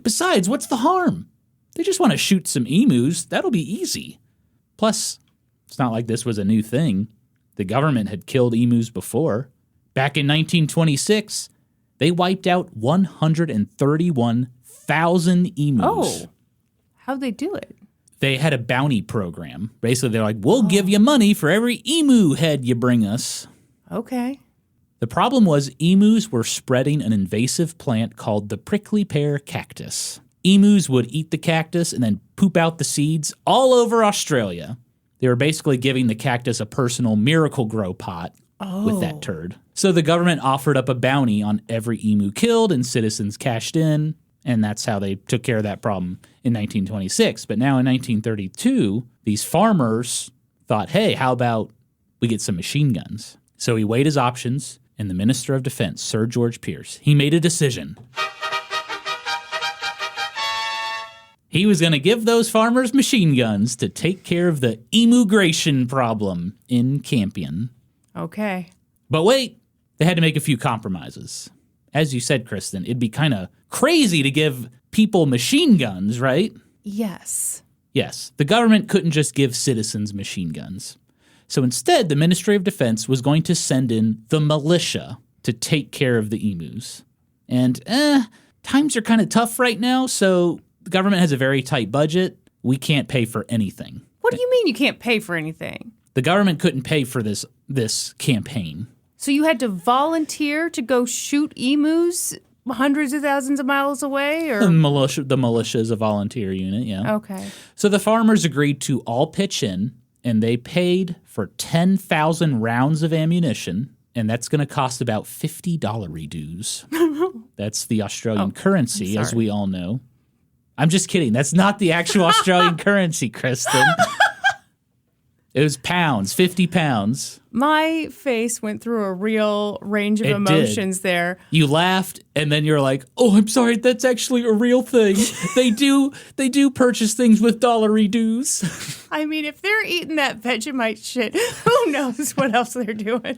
Besides, what's the harm? They just want to shoot some emus. That'll be easy. Plus, it's not like this was a new thing. The government had killed emus before. Back in 1926, they wiped out 131,000 emus. Oh, how'd they do it? They had a bounty program. Basically, they're like, we'll give you money for every emu head you bring us. Okay. The problem was emus were spreading an invasive plant called the prickly pear cactus. Emus would eat the cactus and then poop out the seeds all over Australia. They were basically giving the cactus a personal miracle grow pot with that turd. So the government offered up a bounty on every emu killed, and citizens cashed in, and that's how they took care of that problem in 1926. But now in 1932, these farmers thought, hey, how about we get some machine guns? So he weighed his options, and the Minister of Defense, Sir George Pierce, he made a decision. He was going to give those farmers machine guns to take care of the immigration problem in Campion. Okay. But wait, they had to make a few compromises. As you said, Kristen, it'd be kind of crazy to give people machine guns, right? Yes. Yes, the government couldn't just give citizens machine guns. So instead, the Ministry of Defense was going to send in the militia to take care of the emus. And times are kind of tough right now, so the government has a very tight budget. We can't pay for anything. What do you mean you can't pay for anything? The government couldn't pay for this campaign. So you had to volunteer to go shoot emus hundreds of thousands of miles away? Or? The militia is a volunteer unit, yeah. Okay. So the farmers agreed to all pitch in, and they paid for 10,000 rounds of ammunition, and that's going to cost about $50 dues. That's the Australian currency, as we all know. I'm just kidding. That's not the actual Australian currency, Kristen. It was pounds, 50 pounds. My face went through a real range of emotions there. You laughed, and then you're like, oh, I'm sorry, that's actually a real thing. They do purchase things with dollary dues. I mean, if they're eating that Vegemite shit, who knows what else they're doing?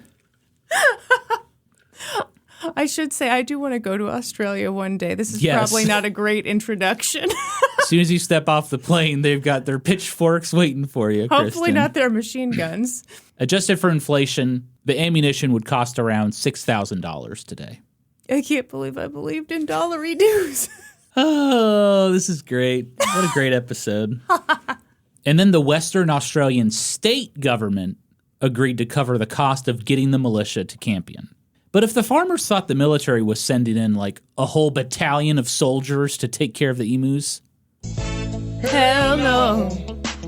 I should say I do want to go to Australia one day. This is probably not a great introduction. As soon as you step off the plane, they've got their pitchforks waiting for you, Hopefully Kristen. not their machine guns. Adjusted for inflation, the ammunition would cost around $6,000 today. I can't believe I believed in dollary dues. Oh, this is great. What a great episode. And then the Western Australian state government agreed to cover the cost of getting the militia to Campion. But if the farmers thought the military was sending in like a whole battalion of soldiers to take care of the emus, Hell no.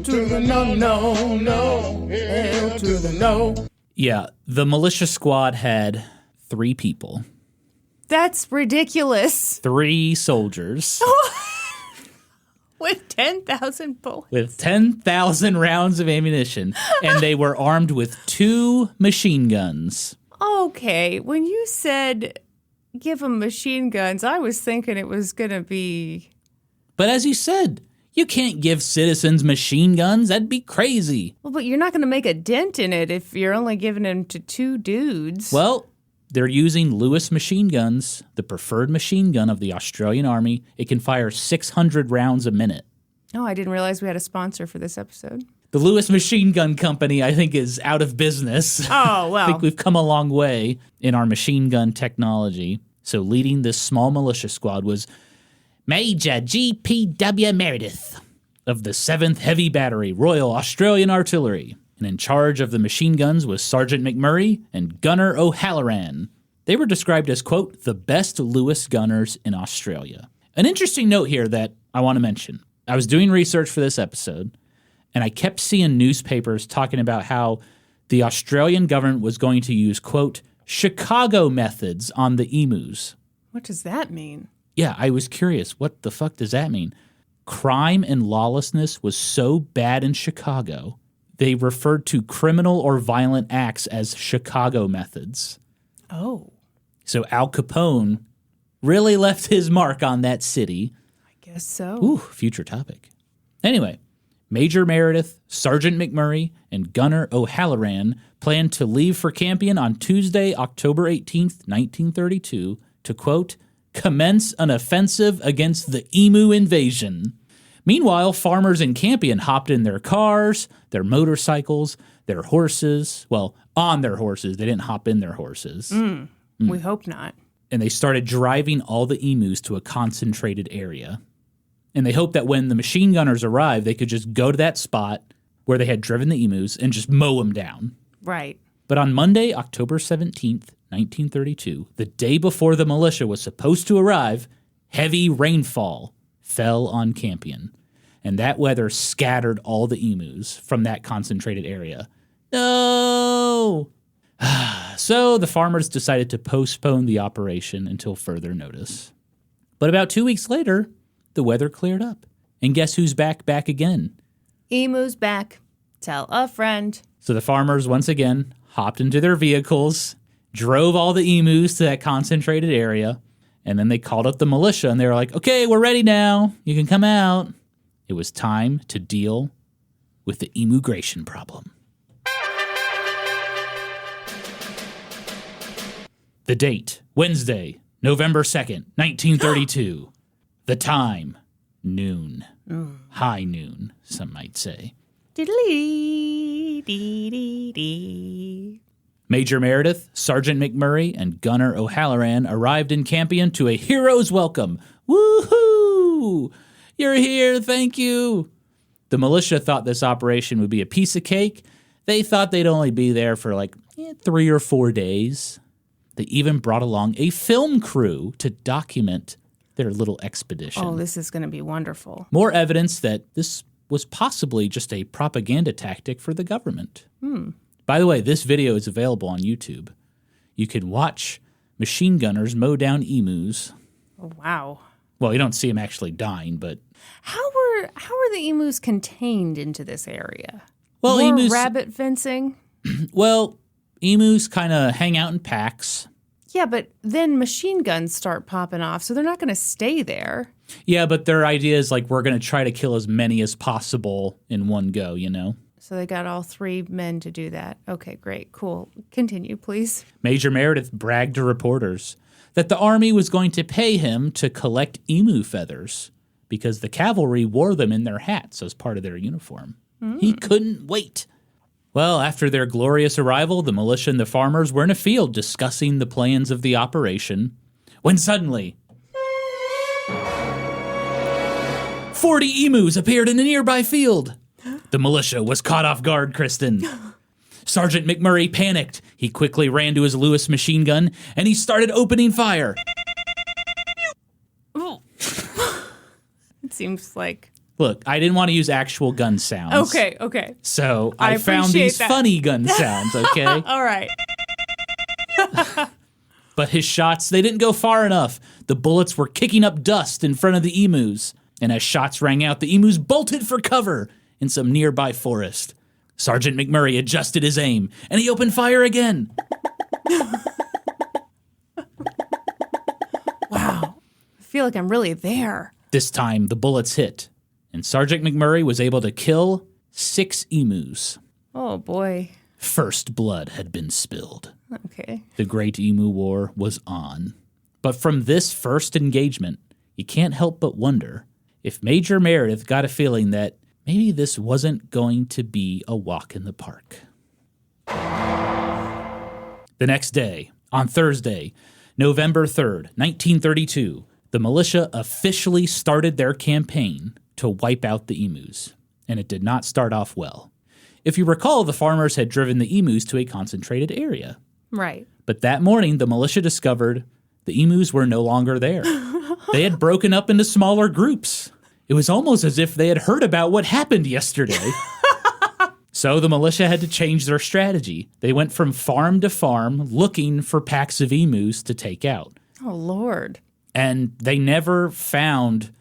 To the no, no, no. Hell to the no. yeah, the militia squad had 3 people, That's ridiculous. 3 soldiers With 10,000 bullets. with 10,000 rounds of ammunition, and they were armed with 2 machine guns. Okay, when you said give them machine guns, I was thinking it was going to be... But as you said, you can't give citizens machine guns. That'd be crazy. Well, but you're not going to make a dent in it if you're only giving them to 2 dudes. Well, they're using Lewis machine guns, the preferred machine gun of the Australian Army. It can fire 600 rounds a minute. Oh, I didn't realize we had a sponsor for this episode. The Lewis Machine Gun Company, I think, is out of business. Oh, well. I think we've come a long way in our machine gun technology. So leading this small militia squad was Major G.P.W. Meredith of the 7th Heavy Battery Royal Australian Artillery. And in charge of the machine guns was Sergeant McMurray and Gunner O'Halloran. They were described as, quote, the best Lewis gunners in Australia. An interesting note here that I want to mention. I was doing research for this episode, and I kept seeing newspapers talking about how the Australian government was going to use, quote, Chicago methods on the emus. What does that mean? Yeah, I was curious. What the fuck does that mean? Crime and lawlessness was so bad in Chicago, they referred to criminal or violent acts as Chicago methods. Oh, So Al Capone really left his mark on that city. I guess so. Ooh, future topic. Anyway, Major Meredith, Sergeant McMurray, and Gunner O'Halloran planned to leave for Campion on Tuesday, October 18th, 1932, to, quote, commence an offensive against the emu invasion. Meanwhile, farmers in Campion hopped in their cars, their motorcycles, their horses. Well, on their horses. They didn't hop in their horses. We hope not. And they started driving all the emus to a concentrated area. And they hoped that when the machine gunners arrived, they could just go to that spot where they had driven the emus and just mow them down. Right. But on Monday, October 17th, 1932, the day before the militia was supposed to arrive, heavy rainfall fell on Campion. And that weather scattered all the emus from that concentrated area. No! So the farmers decided to postpone the operation until further notice. But about 2 weeks later, the weather cleared up. And guess who's back again? Emu's back. Tell a friend. So the farmers, once again, hopped into their vehicles, drove all the emus to that concentrated area, and then they called up the militia, and they were like, okay, we're ready now. You can come out. It was time to deal with the emigration problem. The date, Wednesday, November 2nd, 1932. The time, noon. High noon, some might say. Diddly-dee-dee-dee. Major Meredith, Sergeant McMurray, and Gunner O'Halloran arrived in Campion to a hero's welcome. Woohoo! You're here, thank you. The militia thought this operation would be a piece of cake. They thought they'd only be there for 3 or 4 days. They even brought along a film crew to document their little expedition. Oh, this is going to be wonderful. More evidence that this was possibly just a propaganda tactic for the government. By the way, this video is available on YouTube. You can watch machine gunners mow down emus. Oh, wow. Well, you don't see them actually dying, but... How are the emus contained into this area? Well, More emus... rabbit fencing? Well, emus kind of hang out in packs. Yeah, but then machine guns start popping off, so they're not going to stay there. Yeah, but their idea is we're going to try to kill as many as possible in one go, you know? So they got all 3 men to do that. Okay, great, cool. Continue, please. Major Meredith bragged to reporters that the Army was going to pay him to collect emu feathers because the cavalry wore them in their hats as part of their uniform. He couldn't wait. Well, after their glorious arrival, the militia and the farmers were in a field discussing the plans of the operation, when suddenly 40 emus appeared in a nearby field. The militia was caught off guard, Kristen. Sergeant McMurray panicked. He quickly ran to his Lewis machine gun, and he started opening fire. It seems like... Look, I didn't want to use actual gun sounds. Okay. So I I found appreciate these that. funny gun sounds, okay? All right. But his shots, they didn't go far enough. The bullets were kicking up dust in front of the emus. And as shots rang out, the emus bolted for cover in some nearby forest. Sergeant McMurray adjusted his aim, and he opened fire again. Wow. I feel like I'm really there. This time, the bullets hit, and Sergeant McMurray was able to kill 6 emus. Oh, boy. First blood had been spilled. Okay. The Great Emu War was on. But from this first engagement, you can't help but wonder if Major Meredith got a feeling that maybe this wasn't going to be a walk in the park. The next day, on Thursday, November 3rd, 1932, the militia officially started their campaign to wipe out the emus, and it did not start off well. If you recall, the farmers had driven the emus to a concentrated area. Right. But that morning, the militia discovered the emus were no longer there. They had broken up into smaller groups. It was almost as if they had heard about what happened yesterday. So the militia had to change their strategy. They went from farm to farm looking for packs of emus to take out. Oh, Lord. And they never found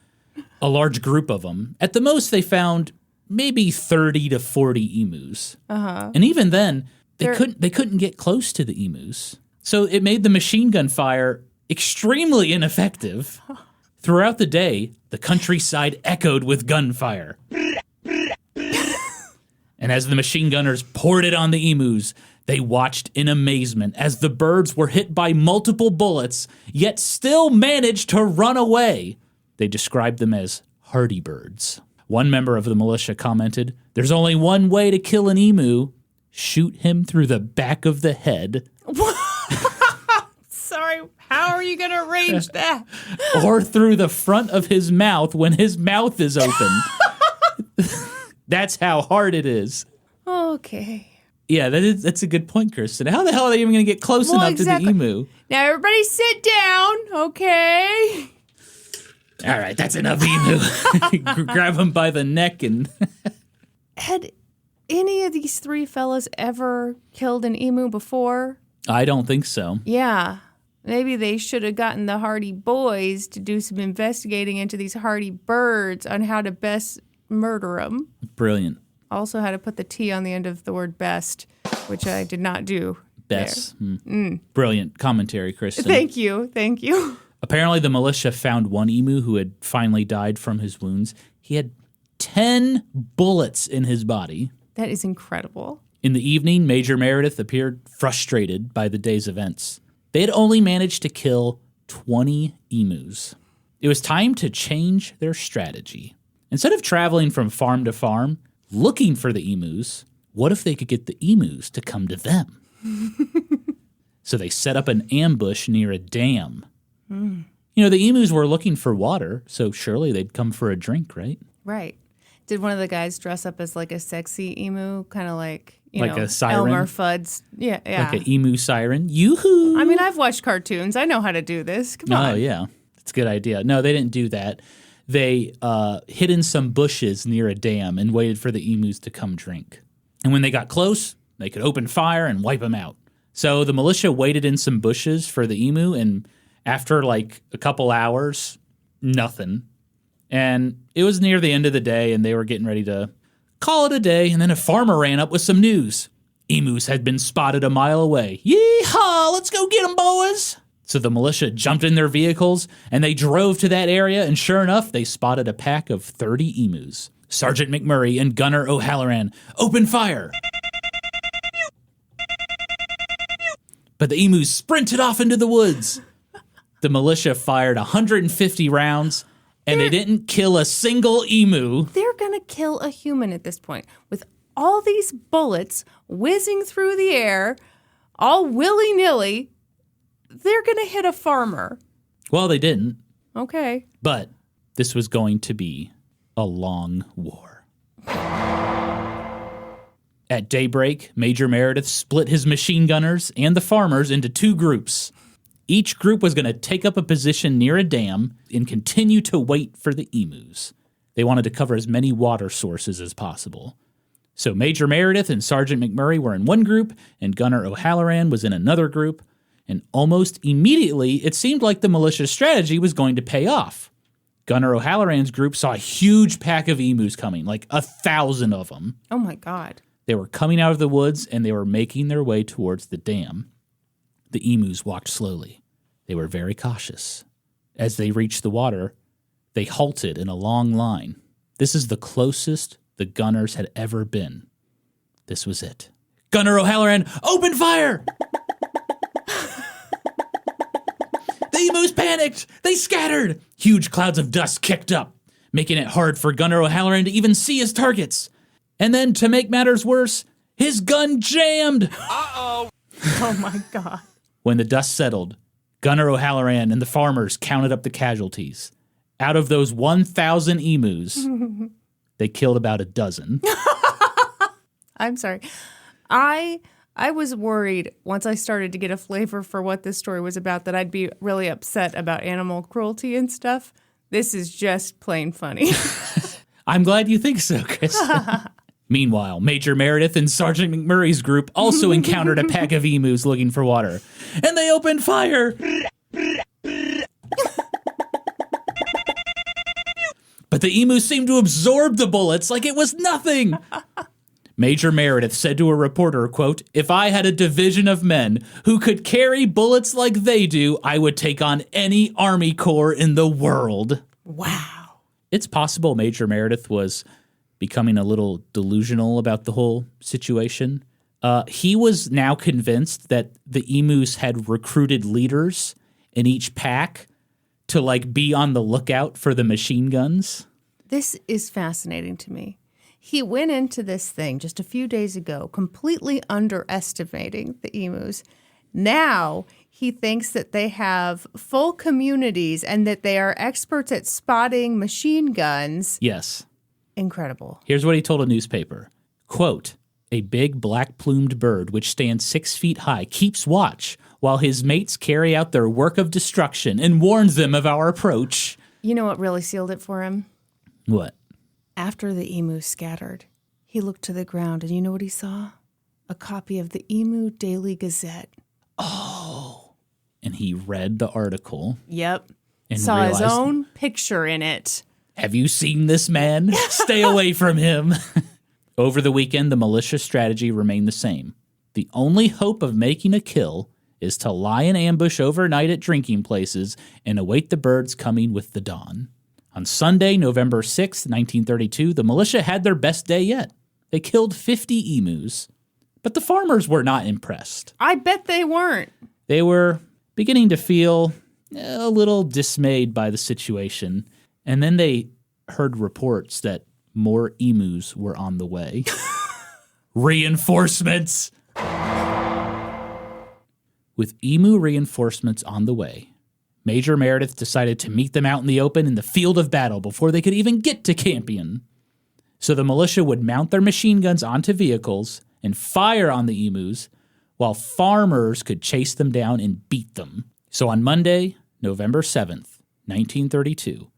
a large group of them. At the most, they found maybe 30 to 40 emus. And even then, they couldn't get close to the emus. So it made the machine gun fire extremely ineffective. Throughout the day, the countryside echoed with gunfire. And as the machine gunners poured it on the emus, they watched in amazement as the birds were hit by multiple bullets, yet still managed to run away. They described them as hardy birds. One member of the militia commented, "There's only one way to kill an emu. Shoot him through the back of the head." Sorry, how are you going to arrange that? Or through the front of his mouth when his mouth is open. That's how hard it is. Okay. Yeah, that's a good point, Kristen. How the hell are they even going to get close enough to the emu? Now, everybody sit down, okay? All right, that's enough emu. Grab him by the neck and... Had any of these 3 fellas ever killed an emu before? I don't think so. Yeah. Maybe they should have gotten the Hardy boys to do some investigating into these hardy birds on how to best murder them. Brilliant. Also, how to put the T on the end of the word best, which I did not do. Best. Brilliant commentary, Kristen. Thank you. Apparently, the militia found one emu who had finally died from his wounds. He had 10 bullets in his body. That is incredible. In the evening, Major Meredith appeared frustrated by the day's events. They had only managed to kill 20 emus. It was time to change their strategy. Instead of traveling from farm to farm, looking for the emus, what if they could get the emus to come to them? So they set up an ambush near a dam. You know, the emus were looking for water, so surely they'd come for a drink, right? Right. Did one of the guys dress up as like a sexy emu, kind of like, Like a siren? Elmer Fudd's? Yeah. Like an emu siren. Yoo-hoo! I mean, I've watched cartoons. I know how to do this. Come on. Oh, yeah. That's a good idea. No, they didn't do that. They hid in some bushes near a dam and waited for the emus to come drink. And when they got close, they could open fire and wipe them out. So the militia waited in some bushes for the emu, and after like a couple hours, nothing. And it was near the end of the day, and they were getting ready to call it a day, and then a farmer ran up with some news. Emus had been spotted a mile away. Yee-haw! Let's go get them, boys! So the militia jumped in their vehicles, and they drove to that area, and sure enough, they spotted a pack of 30 emus. Sergeant McMurray and Gunner O'Halloran opened fire. But the emus sprinted off into the woods. The militia fired 150 rounds, And they didn't kill a single emu. They're going to kill a human at this point. With all these bullets whizzing through the air, all willy-nilly, they're going to hit a farmer. Well, they didn't. Okay. But this was going to be a long war. At daybreak, Major Meredith split his machine gunners and the farmers into two groups. Each group was going to take up a position near a dam and continue to wait for the emus. They wanted to cover as many water sources as possible. So Major Meredith and Sergeant McMurray were in one group, and Gunner O'Halloran was in another group, and almost immediately it seemed like the militia's strategy was going to pay off. Gunner O'Halloran's group saw a huge pack of emus coming, like 1,000 of them. Oh, my God. They were coming out of the woods, and they were making their way towards the dam. The emus walked slowly. They were very cautious. As they reached the water, they halted in a long line. This is the closest the gunners had ever been. This was it. Gunner O'Halloran, open fire! The emus panicked. They scattered. Huge clouds of dust kicked up, making it hard for Gunner O'Halloran to even see his targets. And then, to make matters worse, his gun jammed. Oh, my God. When the dust settled, Gunner O'Halloran and the farmers counted up the casualties. Out of those 1,000 emus, they killed about a dozen. I'm sorry. I was worried once I started to get a flavor for what this story was about that I'd be really upset about animal cruelty and stuff. This is just plain funny. I'm glad you think so, Chris. Meanwhile, Major Meredith and Sergeant McMurray's group also encountered a pack of emus looking for water, and they opened fire. But the emus seemed to absorb the bullets like it was nothing. Major Meredith said to a reporter, quote, "If I had a division of men who could carry bullets like they do, I would take on any Army Corps in the world." Wow. It's possible Major Meredith was becoming a little delusional about the whole situation. He was now convinced that the emus had recruited leaders in each pack to be on the lookout for the machine guns. This is fascinating to me. He went into this thing just a few days ago completely underestimating the emus. Now he thinks that they have full communities and that they are experts at spotting machine guns. Yes. Incredible. Here's what he told a newspaper. Quote, "A big black-plumed bird which stands 6 feet high keeps watch while his mates carry out their work of destruction and warns them of our approach." You know what really sealed it for him? What? After the emu scattered, he looked to the ground and you know what he saw? A copy of the Emu Daily Gazette. Oh. And he read the article. Yep. And saw realized, his own picture in it. "Have you seen this man? Stay away from him." Over the weekend, the militia strategy remained the same. The only hope of making a kill is to lie in ambush overnight at drinking places and await the birds coming with the dawn. On Sunday, November 6, 1932, the militia had their best day yet. They killed 50 emus. But the farmers were not impressed. I bet they weren't. They were beginning to feel a little dismayed by the situation. And then they heard reports that more emus were on the way. Reinforcements! With emu reinforcements on the way, Major Meredith decided to meet them out in the open in the field of battle before they could even get to Campion. So the militia would mount their machine guns onto vehicles and fire on the emus, while farmers could chase them down and beat them. So on Monday, November 7th, 1932,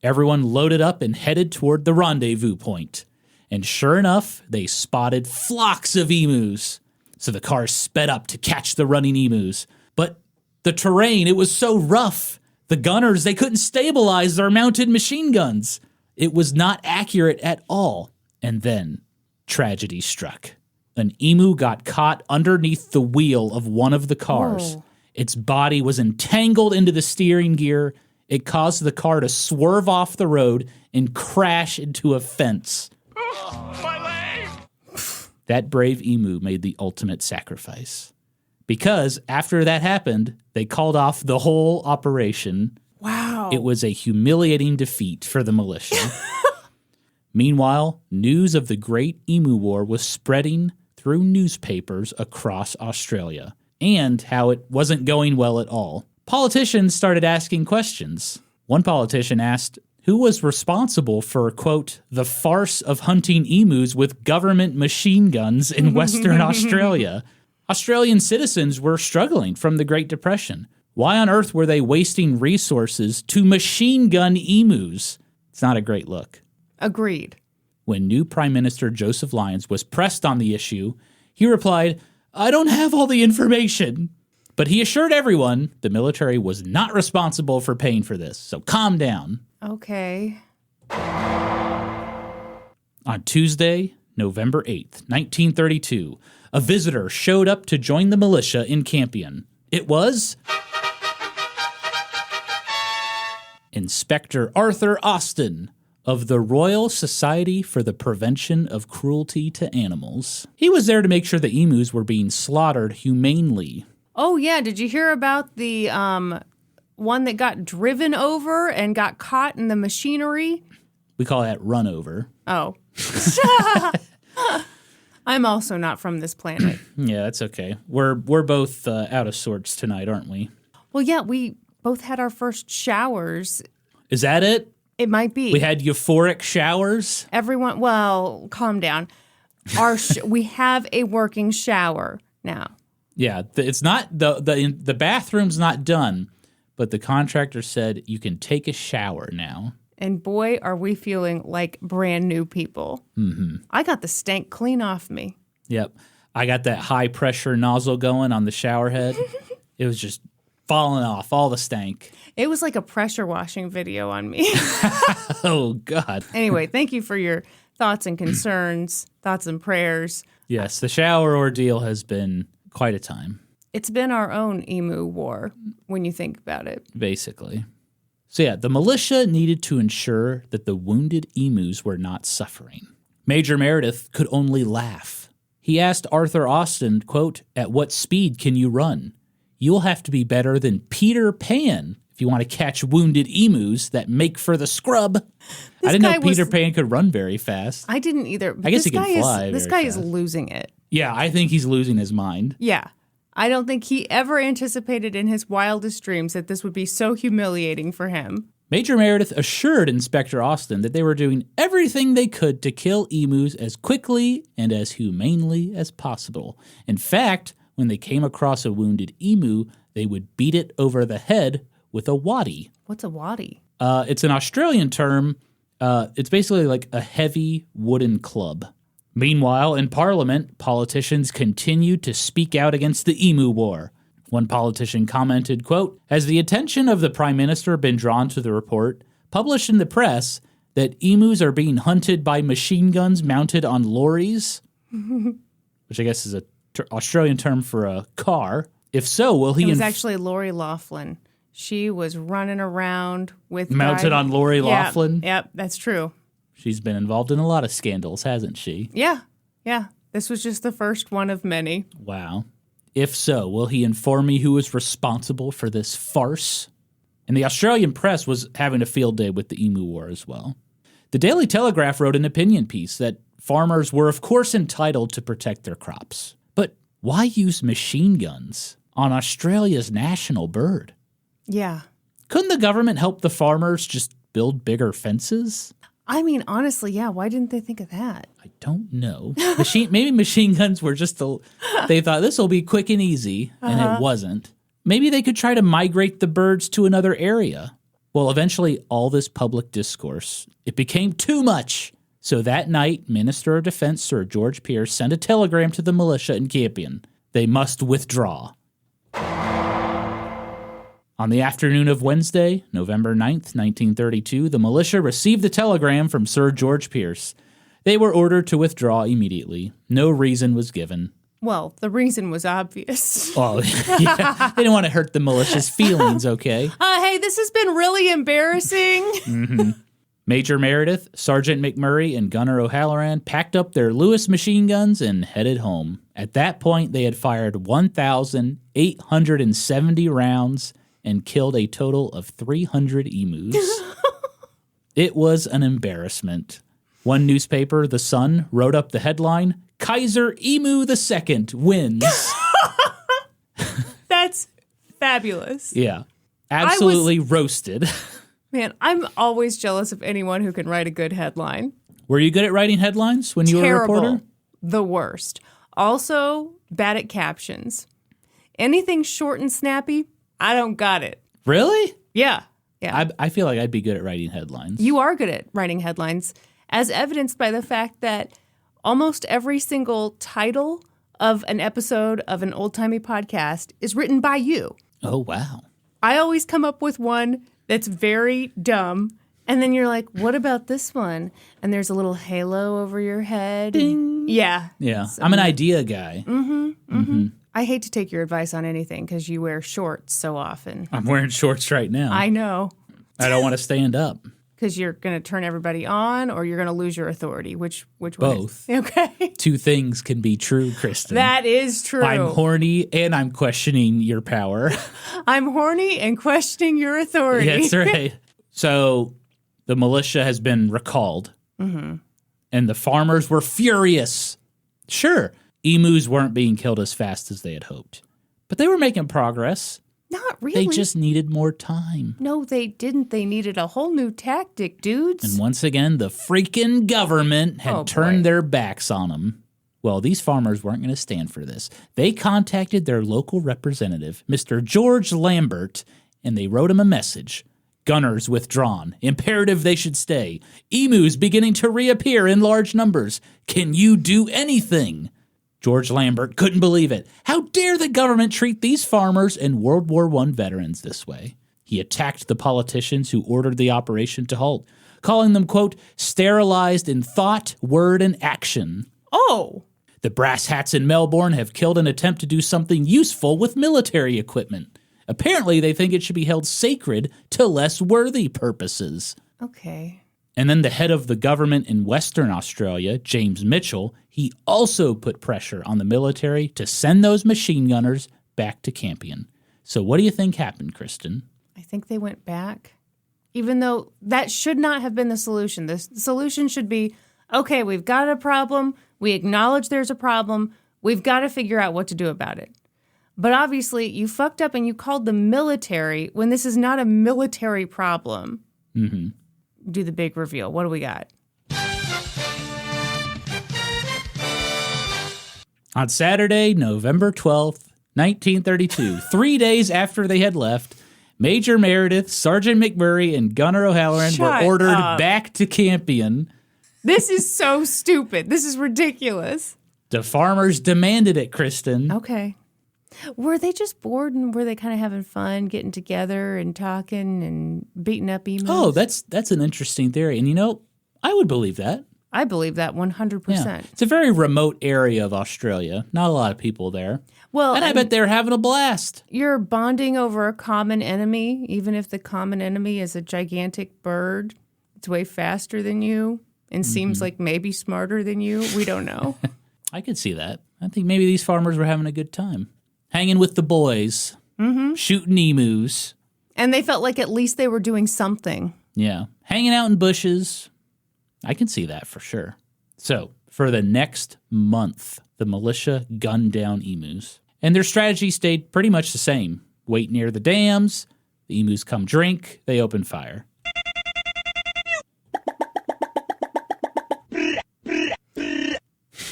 everyone loaded up and headed toward the rendezvous point. And sure enough, they spotted flocks of emus. So the cars sped up to catch the running emus. But the terrain, it was so rough. The gunners, they couldn't stabilize their mounted machine guns. It was not accurate at all. And then tragedy struck. An emu got caught underneath the wheel of one of the cars. Whoa. Its body was entangled into the steering gear. It caused the car to swerve off the road and crash into a fence. My leg! That brave emu made the ultimate sacrifice. Because after that happened, they called off the whole operation. Wow. It was a humiliating defeat for the militia. Meanwhile, news of the Great Emu War was spreading through newspapers across Australia, and how it wasn't going well at all. Politicians started asking questions. One politician asked who was responsible for, quote, the farce of hunting emus with government machine guns in Western Australia. Australian citizens were struggling from the Great Depression. Why on earth were they wasting resources to machine gun emus? It's not a great look. Agreed. When new Prime Minister Joseph Lyons was pressed on the issue, he replied, I don't have all the information. But he assured everyone the military was not responsible for paying for this, so calm down. Okay. On Tuesday, November 8th, 1932, a visitor showed up to join the militia in Campion. It was Inspector Arthur Austin of the Royal Society for the Prevention of Cruelty to Animals. He was there to make sure the emus were being slaughtered humanely. Oh, yeah. Did you hear about the one that got driven over and got caught in the machinery? We call that run over. Oh. I'm also not from this planet. Yeah, that's okay. We're both out of sorts tonight, aren't we? Well, yeah, we both had our first showers. Is that it? It might be. We had euphoric showers? Everyone, well, calm down. We have a working shower now. Yeah, it's not the bathroom's not done, but the contractor said you can take a shower now. And boy, are we feeling like brand new people. Mm-hmm. I got the stank clean off me. Yep. I got that high pressure nozzle going on the shower head. It was just falling off, all the stank. It was like a pressure washing video on me. Oh, God. Anyway, thank you for your thoughts and concerns, thoughts and prayers. Yes, the shower ordeal has been quite a time. It's been our own emu war when you think about it. Basically. So yeah, the militia needed to ensure that the wounded emus were not suffering. Major Meredith could only laugh. He asked Arthur Austin, quote, at what speed can you run? You'll have to be better than Peter Pan if you want to catch wounded emus that make for the scrub. I didn't know Peter Pan could run very fast. I didn't either. I guess he can fly. This guy is losing it. Yeah, I think he's losing his mind. Yeah. I don't think he ever anticipated in his wildest dreams that this would be so humiliating for him. Major Meredith assured Inspector Austin that they were doing everything they could to kill emus as quickly and as humanely as possible. In fact, when they came across a wounded emu, they would beat it over the head with a waddy. What's a waddy? It's an Australian term. It's basically like a heavy wooden club. Meanwhile, in Parliament, politicians continued to speak out against the Emu War. One politician commented, quote, has the attention of the Prime Minister been drawn to the report, published in the press, that emus are being hunted by machine guns mounted on lorries? Which I guess is an Australian term for a car. If so, will he... It was actually Lori Loughlin. She was running around with... Mounted on Lori Loughlin? Yep, that's true. She's been involved in a lot of scandals, hasn't she? Yeah. This was just the first one of many. Wow. If so, will he inform me who is responsible for this farce? And the Australian press was having a field day with the Emu War as well. The Daily Telegraph wrote an opinion piece that farmers were of course entitled to protect their crops. But why use machine guns on Australia's national bird? Yeah. Couldn't the government help the farmers just build bigger fences? I mean, honestly, yeah. Why didn't they think of that? I don't know. Maybe machine guns were they thought this will be quick and easy, and it wasn't. Maybe they could try to migrate the birds to another area. Well, eventually, all this public discourse, it became too much. So that night, Minister of Defense Sir George Pearce sent a telegram to the militia in Campion. They must withdraw. On the afternoon of Wednesday, November 9th, 1932, the militia received the telegram from Sir George Pearce. They were ordered to withdraw immediately. No reason was given. Well, the reason was obvious. Oh, yeah. They didn't want to hurt the militia's feelings, okay? Hey, this has been really embarrassing. Mm-hmm. Major Meredith, Sergeant McMurray, and Gunner O'Halloran packed up their Lewis machine guns and headed home. At that point, they had fired 1,870 rounds and killed a total of 300 emus. It was an embarrassment. One newspaper, The Sun, wrote up the headline, Kaiser Emu II wins. That's fabulous. Yeah. Absolutely roasted. Man, I'm always jealous of anyone who can write a good headline. Were you good at writing headlines when you were a reporter? The worst. Also, bad at captions. Anything short and snappy, I don't got it. Really? Yeah. I feel like I'd be good at writing headlines. You are good at writing headlines, as evidenced by the fact that almost every single title of an episode of an old-timey podcast is written by you. Oh, wow. I always come up with one that's very dumb, and then you're like, what about this one? And there's a little halo over your head. Ding. Yeah. Yeah. I'm an idea guy. I hate to take your advice on anything because you wear shorts so often. I'm wearing shorts right now. I know. I don't want to stand up. Because you're going to turn everybody on or you're going to lose your authority. Which one? Both. Okay. Two things can be true, Kristen. That is true. I'm horny and I'm questioning your power. I'm horny and questioning your authority. That's right. So the militia has been recalled. And the farmers were furious. Sure, emus weren't being killed as fast as they had hoped. But they were making progress. Not really. They just needed more time. No, they didn't. They needed a whole new tactic, dudes. And once again, the freaking government had turned their backs on them. Well, these farmers weren't going to stand for this. They contacted their local representative, Mr. George Lambert, and they wrote him a message. Gunners withdrawn. Imperative they should stay. Emus beginning to reappear in large numbers. Can you do anything? George Lambert couldn't believe it. How dare the government treat these farmers and World War I veterans this way? He attacked the politicians who ordered the operation to halt, calling them, quote, sterilized in thought, word, and action. Oh. The brass hats in Melbourne have killed an attempt to do something useful with military equipment. Apparently, they think it should be held sacred to less worthy purposes. Okay. And then the head of the government in Western Australia, James Mitchell, he also put pressure on the military to send those machine gunners back to Campion. So what do you think happened, Kristen? I think they went back. Even though that should not have been the solution. The solution should be, okay, we've got a problem. We acknowledge there's a problem. We've got to figure out what to do about it. But obviously, you fucked up and you called the military when this is not a military problem. Mm-hmm. Do the big reveal. What do we got? On Saturday, November 12th, 1932, 3 days after they had left, Major Meredith, Sergeant McMurray, and Gunner O'Halloran were ordered back to Campion. This is so stupid. This is ridiculous. The farmers demanded it, Kristen. Okay. Were they just bored and were they kind of having fun, getting together and talking and beating up emus? Oh, that's an interesting theory. And, you know, I would believe that. I believe that 100%. Yeah. It's a very remote area of Australia. Not a lot of people there. Well, and I bet they're having a blast. You're bonding over a common enemy, even if the common enemy is a gigantic bird. It's way faster than you and seems like maybe smarter than you. We don't know. I could see that. I think maybe these farmers were having a good time. Hanging with the boys, shooting emus. And they felt like at least they were doing something. Yeah. Hanging out in bushes. I can see that for sure. So, for the next month, the militia gunned down emus. And their strategy stayed pretty much the same. Wait near the dams, the emus come drink, they open fire.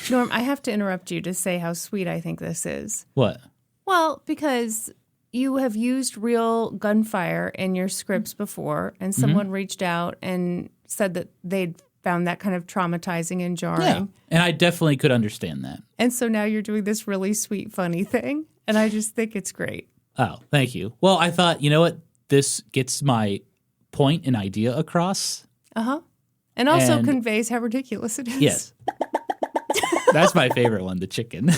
Norm, I have to interrupt you to say how sweet I think this is. What? Well, because you have used real gunfire in your scripts before, and someone reached out and said that they'd found that kind of traumatizing and jarring. Yeah, and I definitely could understand that. And so now you're doing this really sweet, funny thing, and I just think it's great. Oh, thank you. Well, I thought, you know what? This gets my point and idea across. Uh-huh. And also conveys how ridiculous it is. Yes. That's my favorite one, the chicken.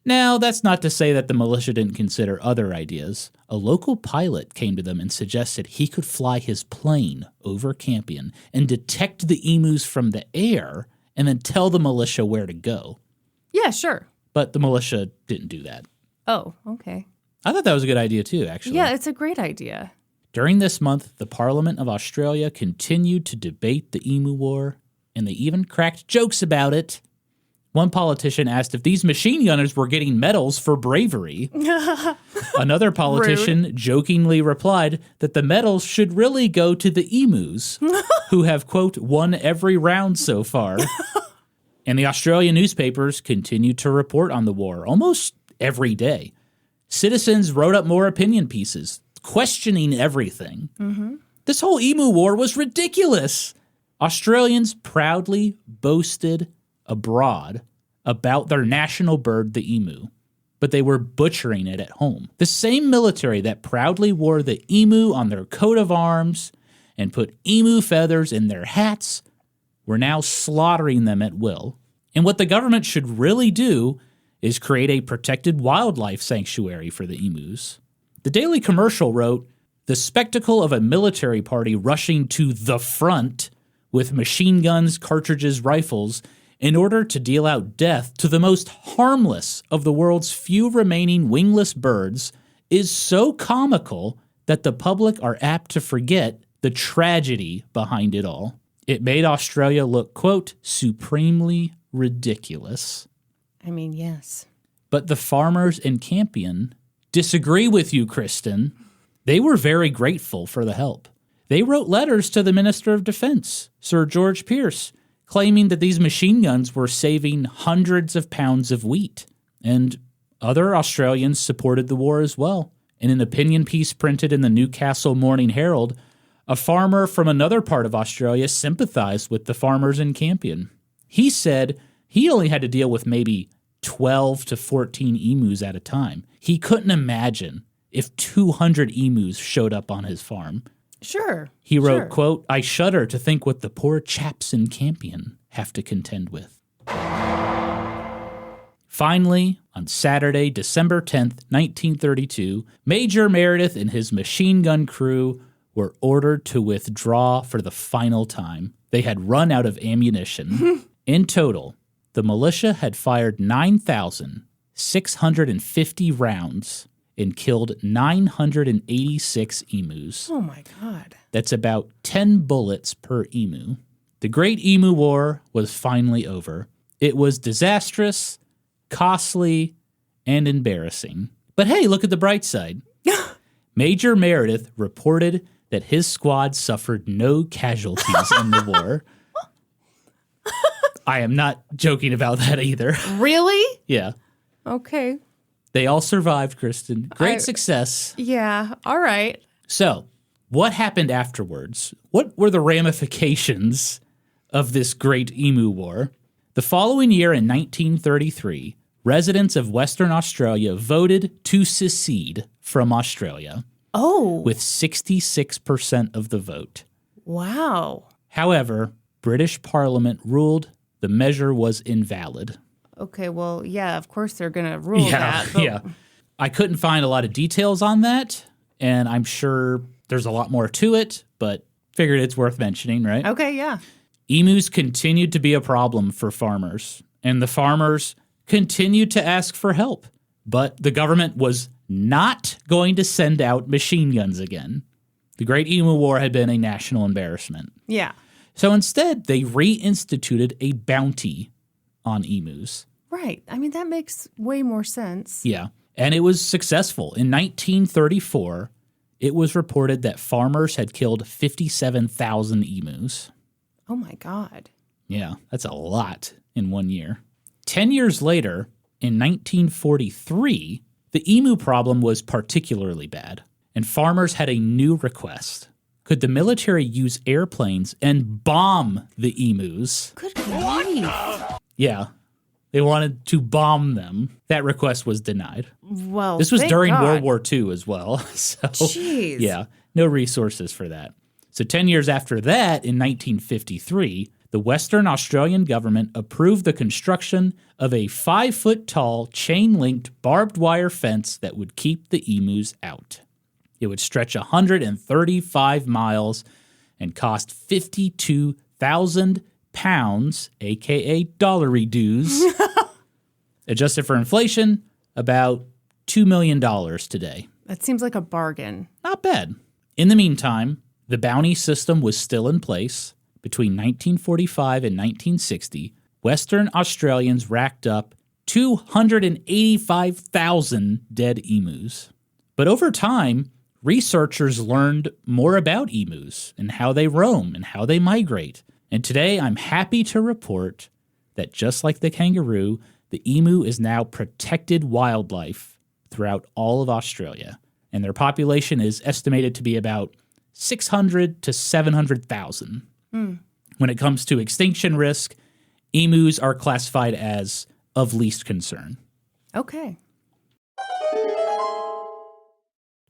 Now, that's not to say that the militia didn't consider other ideas. A local pilot came to them and suggested he could fly his plane over Campion and detect the emus from the air and then tell the militia where to go. Yeah, sure. But the militia didn't do that. Oh, okay. I thought that was a good idea too, actually. Yeah, it's a great idea. During this month, the Parliament of Australia continued to debate the Emu War, and they even cracked jokes about it. One politician asked if these machine gunners were getting medals for bravery. Another politician jokingly replied that the medals should really go to the emus, who have, quote, won every round so far. And the Australian newspapers continued to report on the war almost every day. Citizens wrote up more opinion pieces, questioning everything. This whole Emu War was ridiculous. Australians proudly boasted abroad about their national bird, the emu, but they were butchering it at home. The same military that proudly wore the emu on their coat of arms and put emu feathers in their hats were now slaughtering them at will. And what the government should really do is create a protected wildlife sanctuary for the emus. The Daily Commercial wrote, "The spectacle of a military party rushing to the front with machine guns, cartridges, rifles, in order to deal out death to the most harmless of the world's few remaining wingless birds is so comical that the public are apt to forget the tragedy behind it all. It made Australia look, quote, supremely ridiculous." I mean, yes. But the farmers in Campion disagree with you, Kristen. They were very grateful for the help. They wrote letters to the Minister of Defense, Sir George Pearce, claiming that these machine guns were saving hundreds of pounds of wheat. And other Australians supported the war as well. In an opinion piece printed in the Newcastle Morning Herald, a farmer from another part of Australia sympathized with the farmers in Campion. He said he only had to deal with maybe 12 to 14 emus at a time. He couldn't imagine if 200 emus showed up on his farm. Sure. He wrote, quote, "I shudder to think what the poor chaps in Campion have to contend with." Finally, on Saturday, December 10th, 1932, Major Meredith and his machine gun crew were ordered to withdraw for the final time. They had run out of ammunition. In total, the militia had fired 9,650 rounds and killed 986 emus. Oh, my God. That's about 10 bullets per emu. The Great Emu War was finally over. It was disastrous, costly, and embarrassing. But hey, look at the bright side. Major Meredith reported that his squad suffered no casualties in the war. I am not joking about that either. Really? Yeah. Okay. They all survived, Kristen. Great success. Yeah. All right. So, what happened afterwards? What were the ramifications of this Great Emu War? The following year in 1933, residents of Western Australia voted to secede from Australia. Oh. With 66% of the vote. Wow. However, British Parliament ruled the measure was invalid. Okay, well, yeah, of course they're going to rule that. But... Yeah. I couldn't find a lot of details on that, and I'm sure there's a lot more to it, but figured it's worth mentioning, right? Okay, yeah. Emus continued to be a problem for farmers, and the farmers continued to ask for help. But the government was not going to send out machine guns again. The Great Emu War had been a national embarrassment. Yeah. So instead, they reinstituted a bounty on emus. Right. I mean, that makes way more sense. Yeah. And it was successful. In 1934, it was reported that farmers had killed 57,000 emus. Oh, my God. Yeah, that's a lot in 1 year. 10 years later, in 1943, the emu problem was particularly bad, and farmers had a new request. Could the military use airplanes and bomb the emus? Good grief. Yeah, they wanted to bomb them. That request was denied. Well, This was thank during God. World War II as well. So, Jeez. yeah, no resources for that. So 10 years after that, in 1953, the Western Australian government approved the construction of a 5-foot-tall, chain-linked barbed wire fence that would keep the emus out. It would stretch 135 miles and cost 52,000 pounds, a.k.a. dollary dues. Adjusted for inflation, about $2 million today. That seems like a bargain. Not bad. In the meantime, the bounty system was still in place. Between 1945 and 1960, Western Australians racked up 285,000 dead emus. But over time, researchers learned more about emus and how they roam and how they migrate. And today I'm happy to report that just like the kangaroo, the emu is now protected wildlife throughout all of Australia. And their population is estimated to be about 600 to 700,000. When it comes to extinction risk, emus are classified as of least concern. Okay.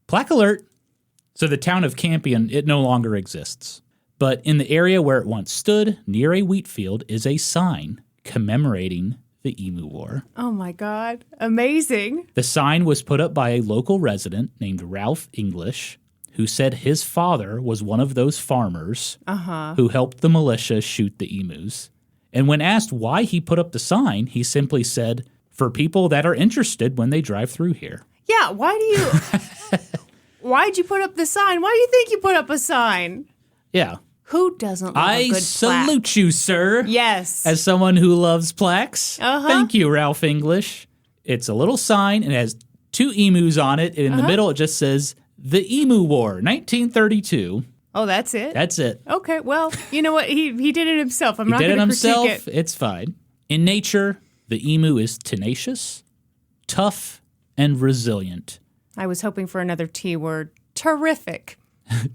Plaque alert. So the town of Campion, it no longer exists. But in the area where it once stood, near a wheat field, is a sign commemorating the Emu War. Oh my God. Amazing. The sign was put up by a local resident named Ralph English, who said his father was one of those farmers who helped the militia shoot the emus. And when asked why he put up the sign, he simply said, for people that are interested when they drive through here. Yeah, why'd you put up the sign? Why do you think you put up a sign? Yeah. Who doesn't love a I good salute plaque? you, sir. Yes. As someone who loves plaques. Thank you, Ralph English. It's a little sign, and it has 2 emus on it, and in the middle it just says, The Emu War, 1932. Oh, that's it? That's it. Okay, well, you know what? He did it himself. I'm He not did going it to critique himself. it. It's fine. In nature, the emu is tenacious, tough, and resilient. I was hoping for another T word. Terrific.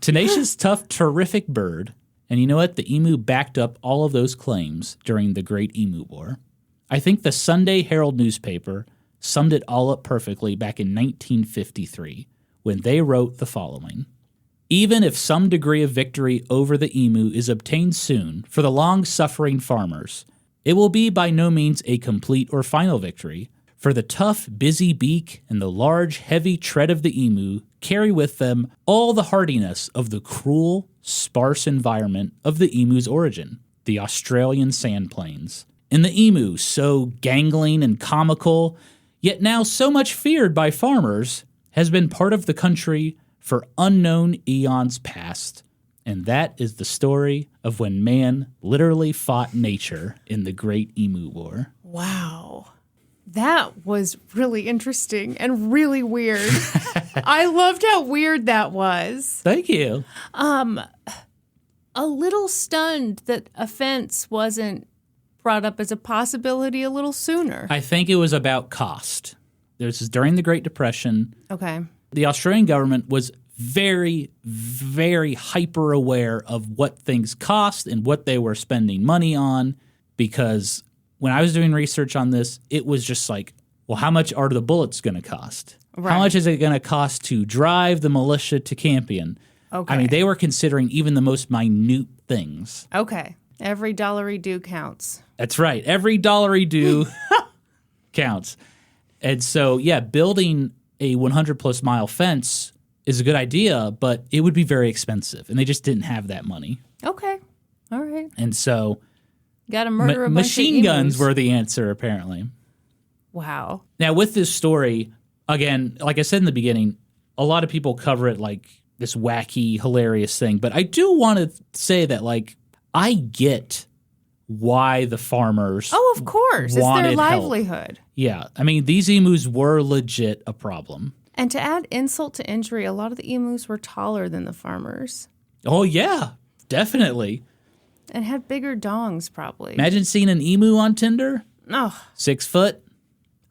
Tenacious, tough, terrific bird. And you know what? The emu backed up all of those claims during the Great Emu War. I think the Sunday Herald newspaper summed it all up perfectly back in 1953 when they wrote the following. Even if some degree of victory over the emu is obtained soon for the long-suffering farmers, it will be by no means a complete or final victory, for the tough, busy beak and the large, heavy tread of the emu carry with them all the hardiness of the cruel, sparse environment of the emu's origin, the Australian sand plains. And the emu, so gangling and comical, yet now so much feared by farmers, has been part of the country for unknown eons past. And that is the story of when man literally fought nature in the Great Emu War. Wow. That was really interesting and really weird. I loved how weird that was. Thank you. A little stunned that a fence wasn't brought up as a possibility a little sooner. I think it was about cost. This is during the Great Depression. Okay. The Australian government was very, very hyper aware of what things cost and what they were spending money on, because when I was doing research on this, it was just like, well, how much are the bullets going to cost? Right. How much is it going to cost to drive the militia to Campion? Okay. I mean, they were considering even the most minute things. Okay. Every dollar do counts. That's right. Every dollar you do counts. And so, yeah, building a 100-plus mile fence is a good idea, but it would be very expensive, and they just didn't have that money. Okay. All right. And so Got to murder a bunch machine of guns emus. were the answer, apparently. Wow. Now, with this story, again, like I said in the beginning, a lot of people cover it like this wacky, hilarious thing, but I do want to say that, like, I get why the farmers Oh, of course. It's their wanted help. livelihood. Yeah. I mean, these emus were legit a problem. And to add insult to injury, a lot of the emus were taller than the farmers Oh, yeah, definitely. and had bigger dongs, probably. Imagine seeing an emu on Tinder. Oh, 6 foot.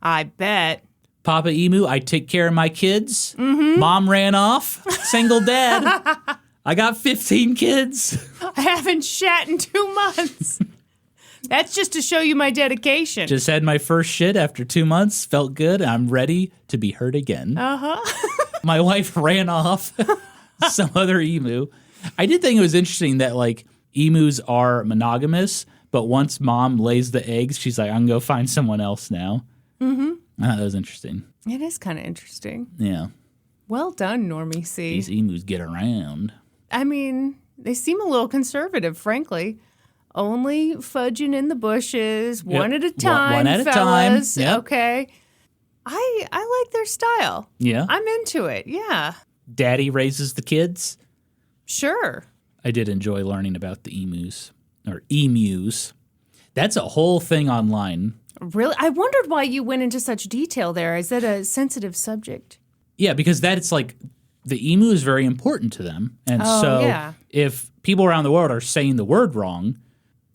I bet. Papa Emu, I take care of my kids. Mm-hmm. Mom ran off. Single dad. I got 15 kids. I haven't shat in 2 months. That's just to show you my dedication. Just had my first shit after 2 months. Felt good. I'm ready to be hurt again. My wife ran off. Some other emu. I did think it was interesting that, like, emus are monogamous, but once mom lays the eggs, she's like, I'm going to go find someone else now. Mm-hmm. I thought that was interesting. It is kind of interesting. Yeah. Well done, Normie C. These emus get around. I mean, they seem a little conservative, frankly. Only fudging in the bushes, one at a time, One at a time. fellas. Yep. Okay. I like their style. Yeah? I'm into it. Yeah. Daddy raises the kids. Sure. I did enjoy learning about the emus. Or emus. That's a whole thing online. Really? I wondered why you went into such detail there. Is that a sensitive subject? Yeah, because that's like, the emu is very important to them. And so if people around the world are saying the word wrong,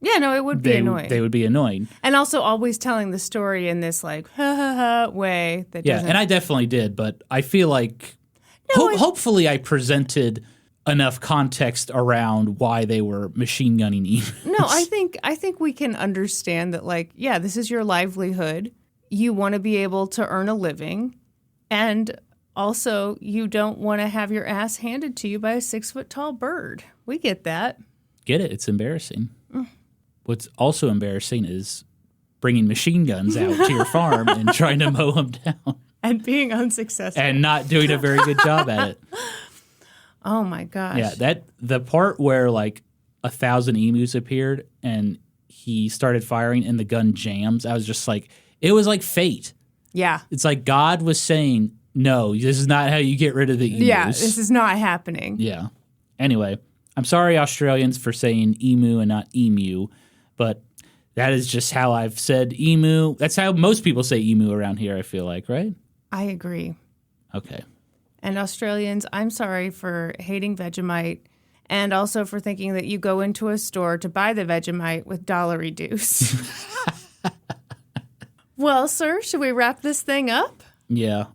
yeah, no, it would be annoying. They would be annoying. And also always telling the story in this like, ha ha ha way. That Yeah, doesn't... and I definitely did, but I feel like hopefully I presented enough context around why they were machine gunning emus. No, I think we can understand that, like, yeah, this is your livelihood. You want to be able to earn a living, and also you don't want to have your ass handed to you by a 6-foot-tall bird. We get that. Get it? It's embarrassing. What's also embarrassing is bringing machine guns out to your farm and trying to mow them down. And being unsuccessful. And not doing a very good job at it. Oh, my gosh. Yeah, the part where, like, 1,000 emus appeared and he started firing and the gun jams, I was just like, it was like fate. Yeah. It's like God was saying, no, this is not how you get rid of the emus. Yeah, this is not happening. Yeah. Anyway, I'm sorry, Australians, for saying emu and not emu, but that is just how I've said emu. That's how most people say emu around here, I feel like, right? I agree. Okay. And Australians, I'm sorry for hating Vegemite and also for thinking that you go into a store to buy the Vegemite with dollar deuce. Well, sir, should we wrap this thing up? Yeah.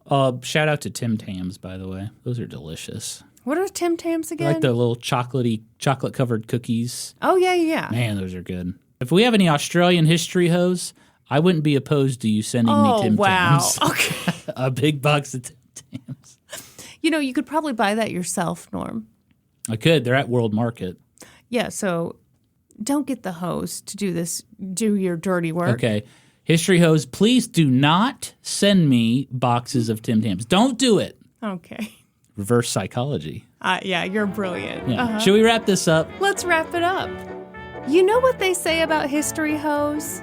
Shout out to Tim Tams, by the way. Those are delicious. What are Tim Tams again? Like the little chocolate-covered cookies. Oh, yeah. Man, those are good. If we have any Australian history hoes, I wouldn't be opposed to you sending me Tim Tams. Okay. A big box of Tim Tams. You know, you could probably buy that yourself, Norm. I could. They're at World Market. Yeah, so don't get the host to do your dirty work. Okay. History hoes, please do not send me boxes of Tim Tams. Don't do it. Okay. Reverse psychology. Yeah, you're brilliant. Yeah. Should we wrap this up? Let's wrap it up. You know what they say about history hoes?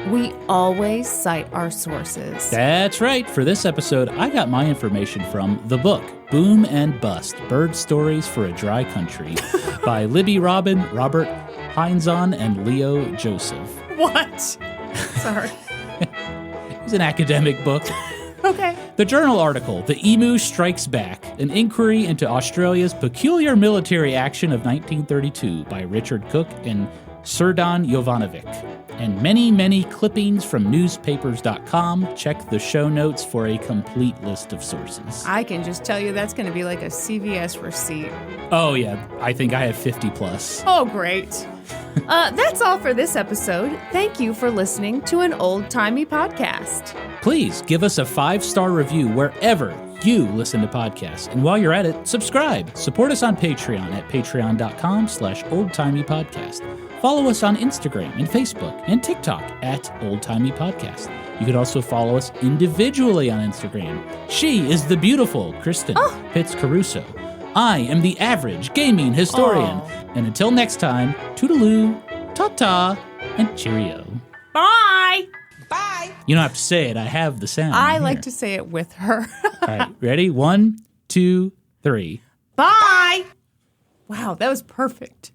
We always cite our sources. That's right. For this episode, I got my information from the book, Boom and Bust, Bird Stories for a Dry Country by Libby Robin, Robert Heinzon, and Leo Joseph. What? Sorry. It's an academic book. Okay. The journal article, The Emu Strikes Back, an inquiry into Australia's peculiar military action of 1932 by Richard Cook and Serdan Jovanovic. And many, many clippings from newspapers.com. Check the show notes for a complete list of sources. I can just tell you that's going to be like a CVS receipt. Oh, yeah. I think I have 50 plus. Oh, great. That's all for this episode. Thank you for listening to an old-timey podcast. Please give us a 5-star review wherever you listen to podcasts. And while you're at it, subscribe. Support us on Patreon at patreon.com/oldtimeypodcast. Follow us on Instagram and Facebook and TikTok at oldtimeypodcast. You could also follow us individually on Instagram. She is the beautiful Kristen Pitts Caruso. I am the average gaming historian. And until next time, toodaloo, ta-ta, and cheerio. Bye! Bye. You don't have to say it. I have the sound. I right like here. to say it with her. All right, ready? 1, 2, 3. Bye! Wow, that was perfect.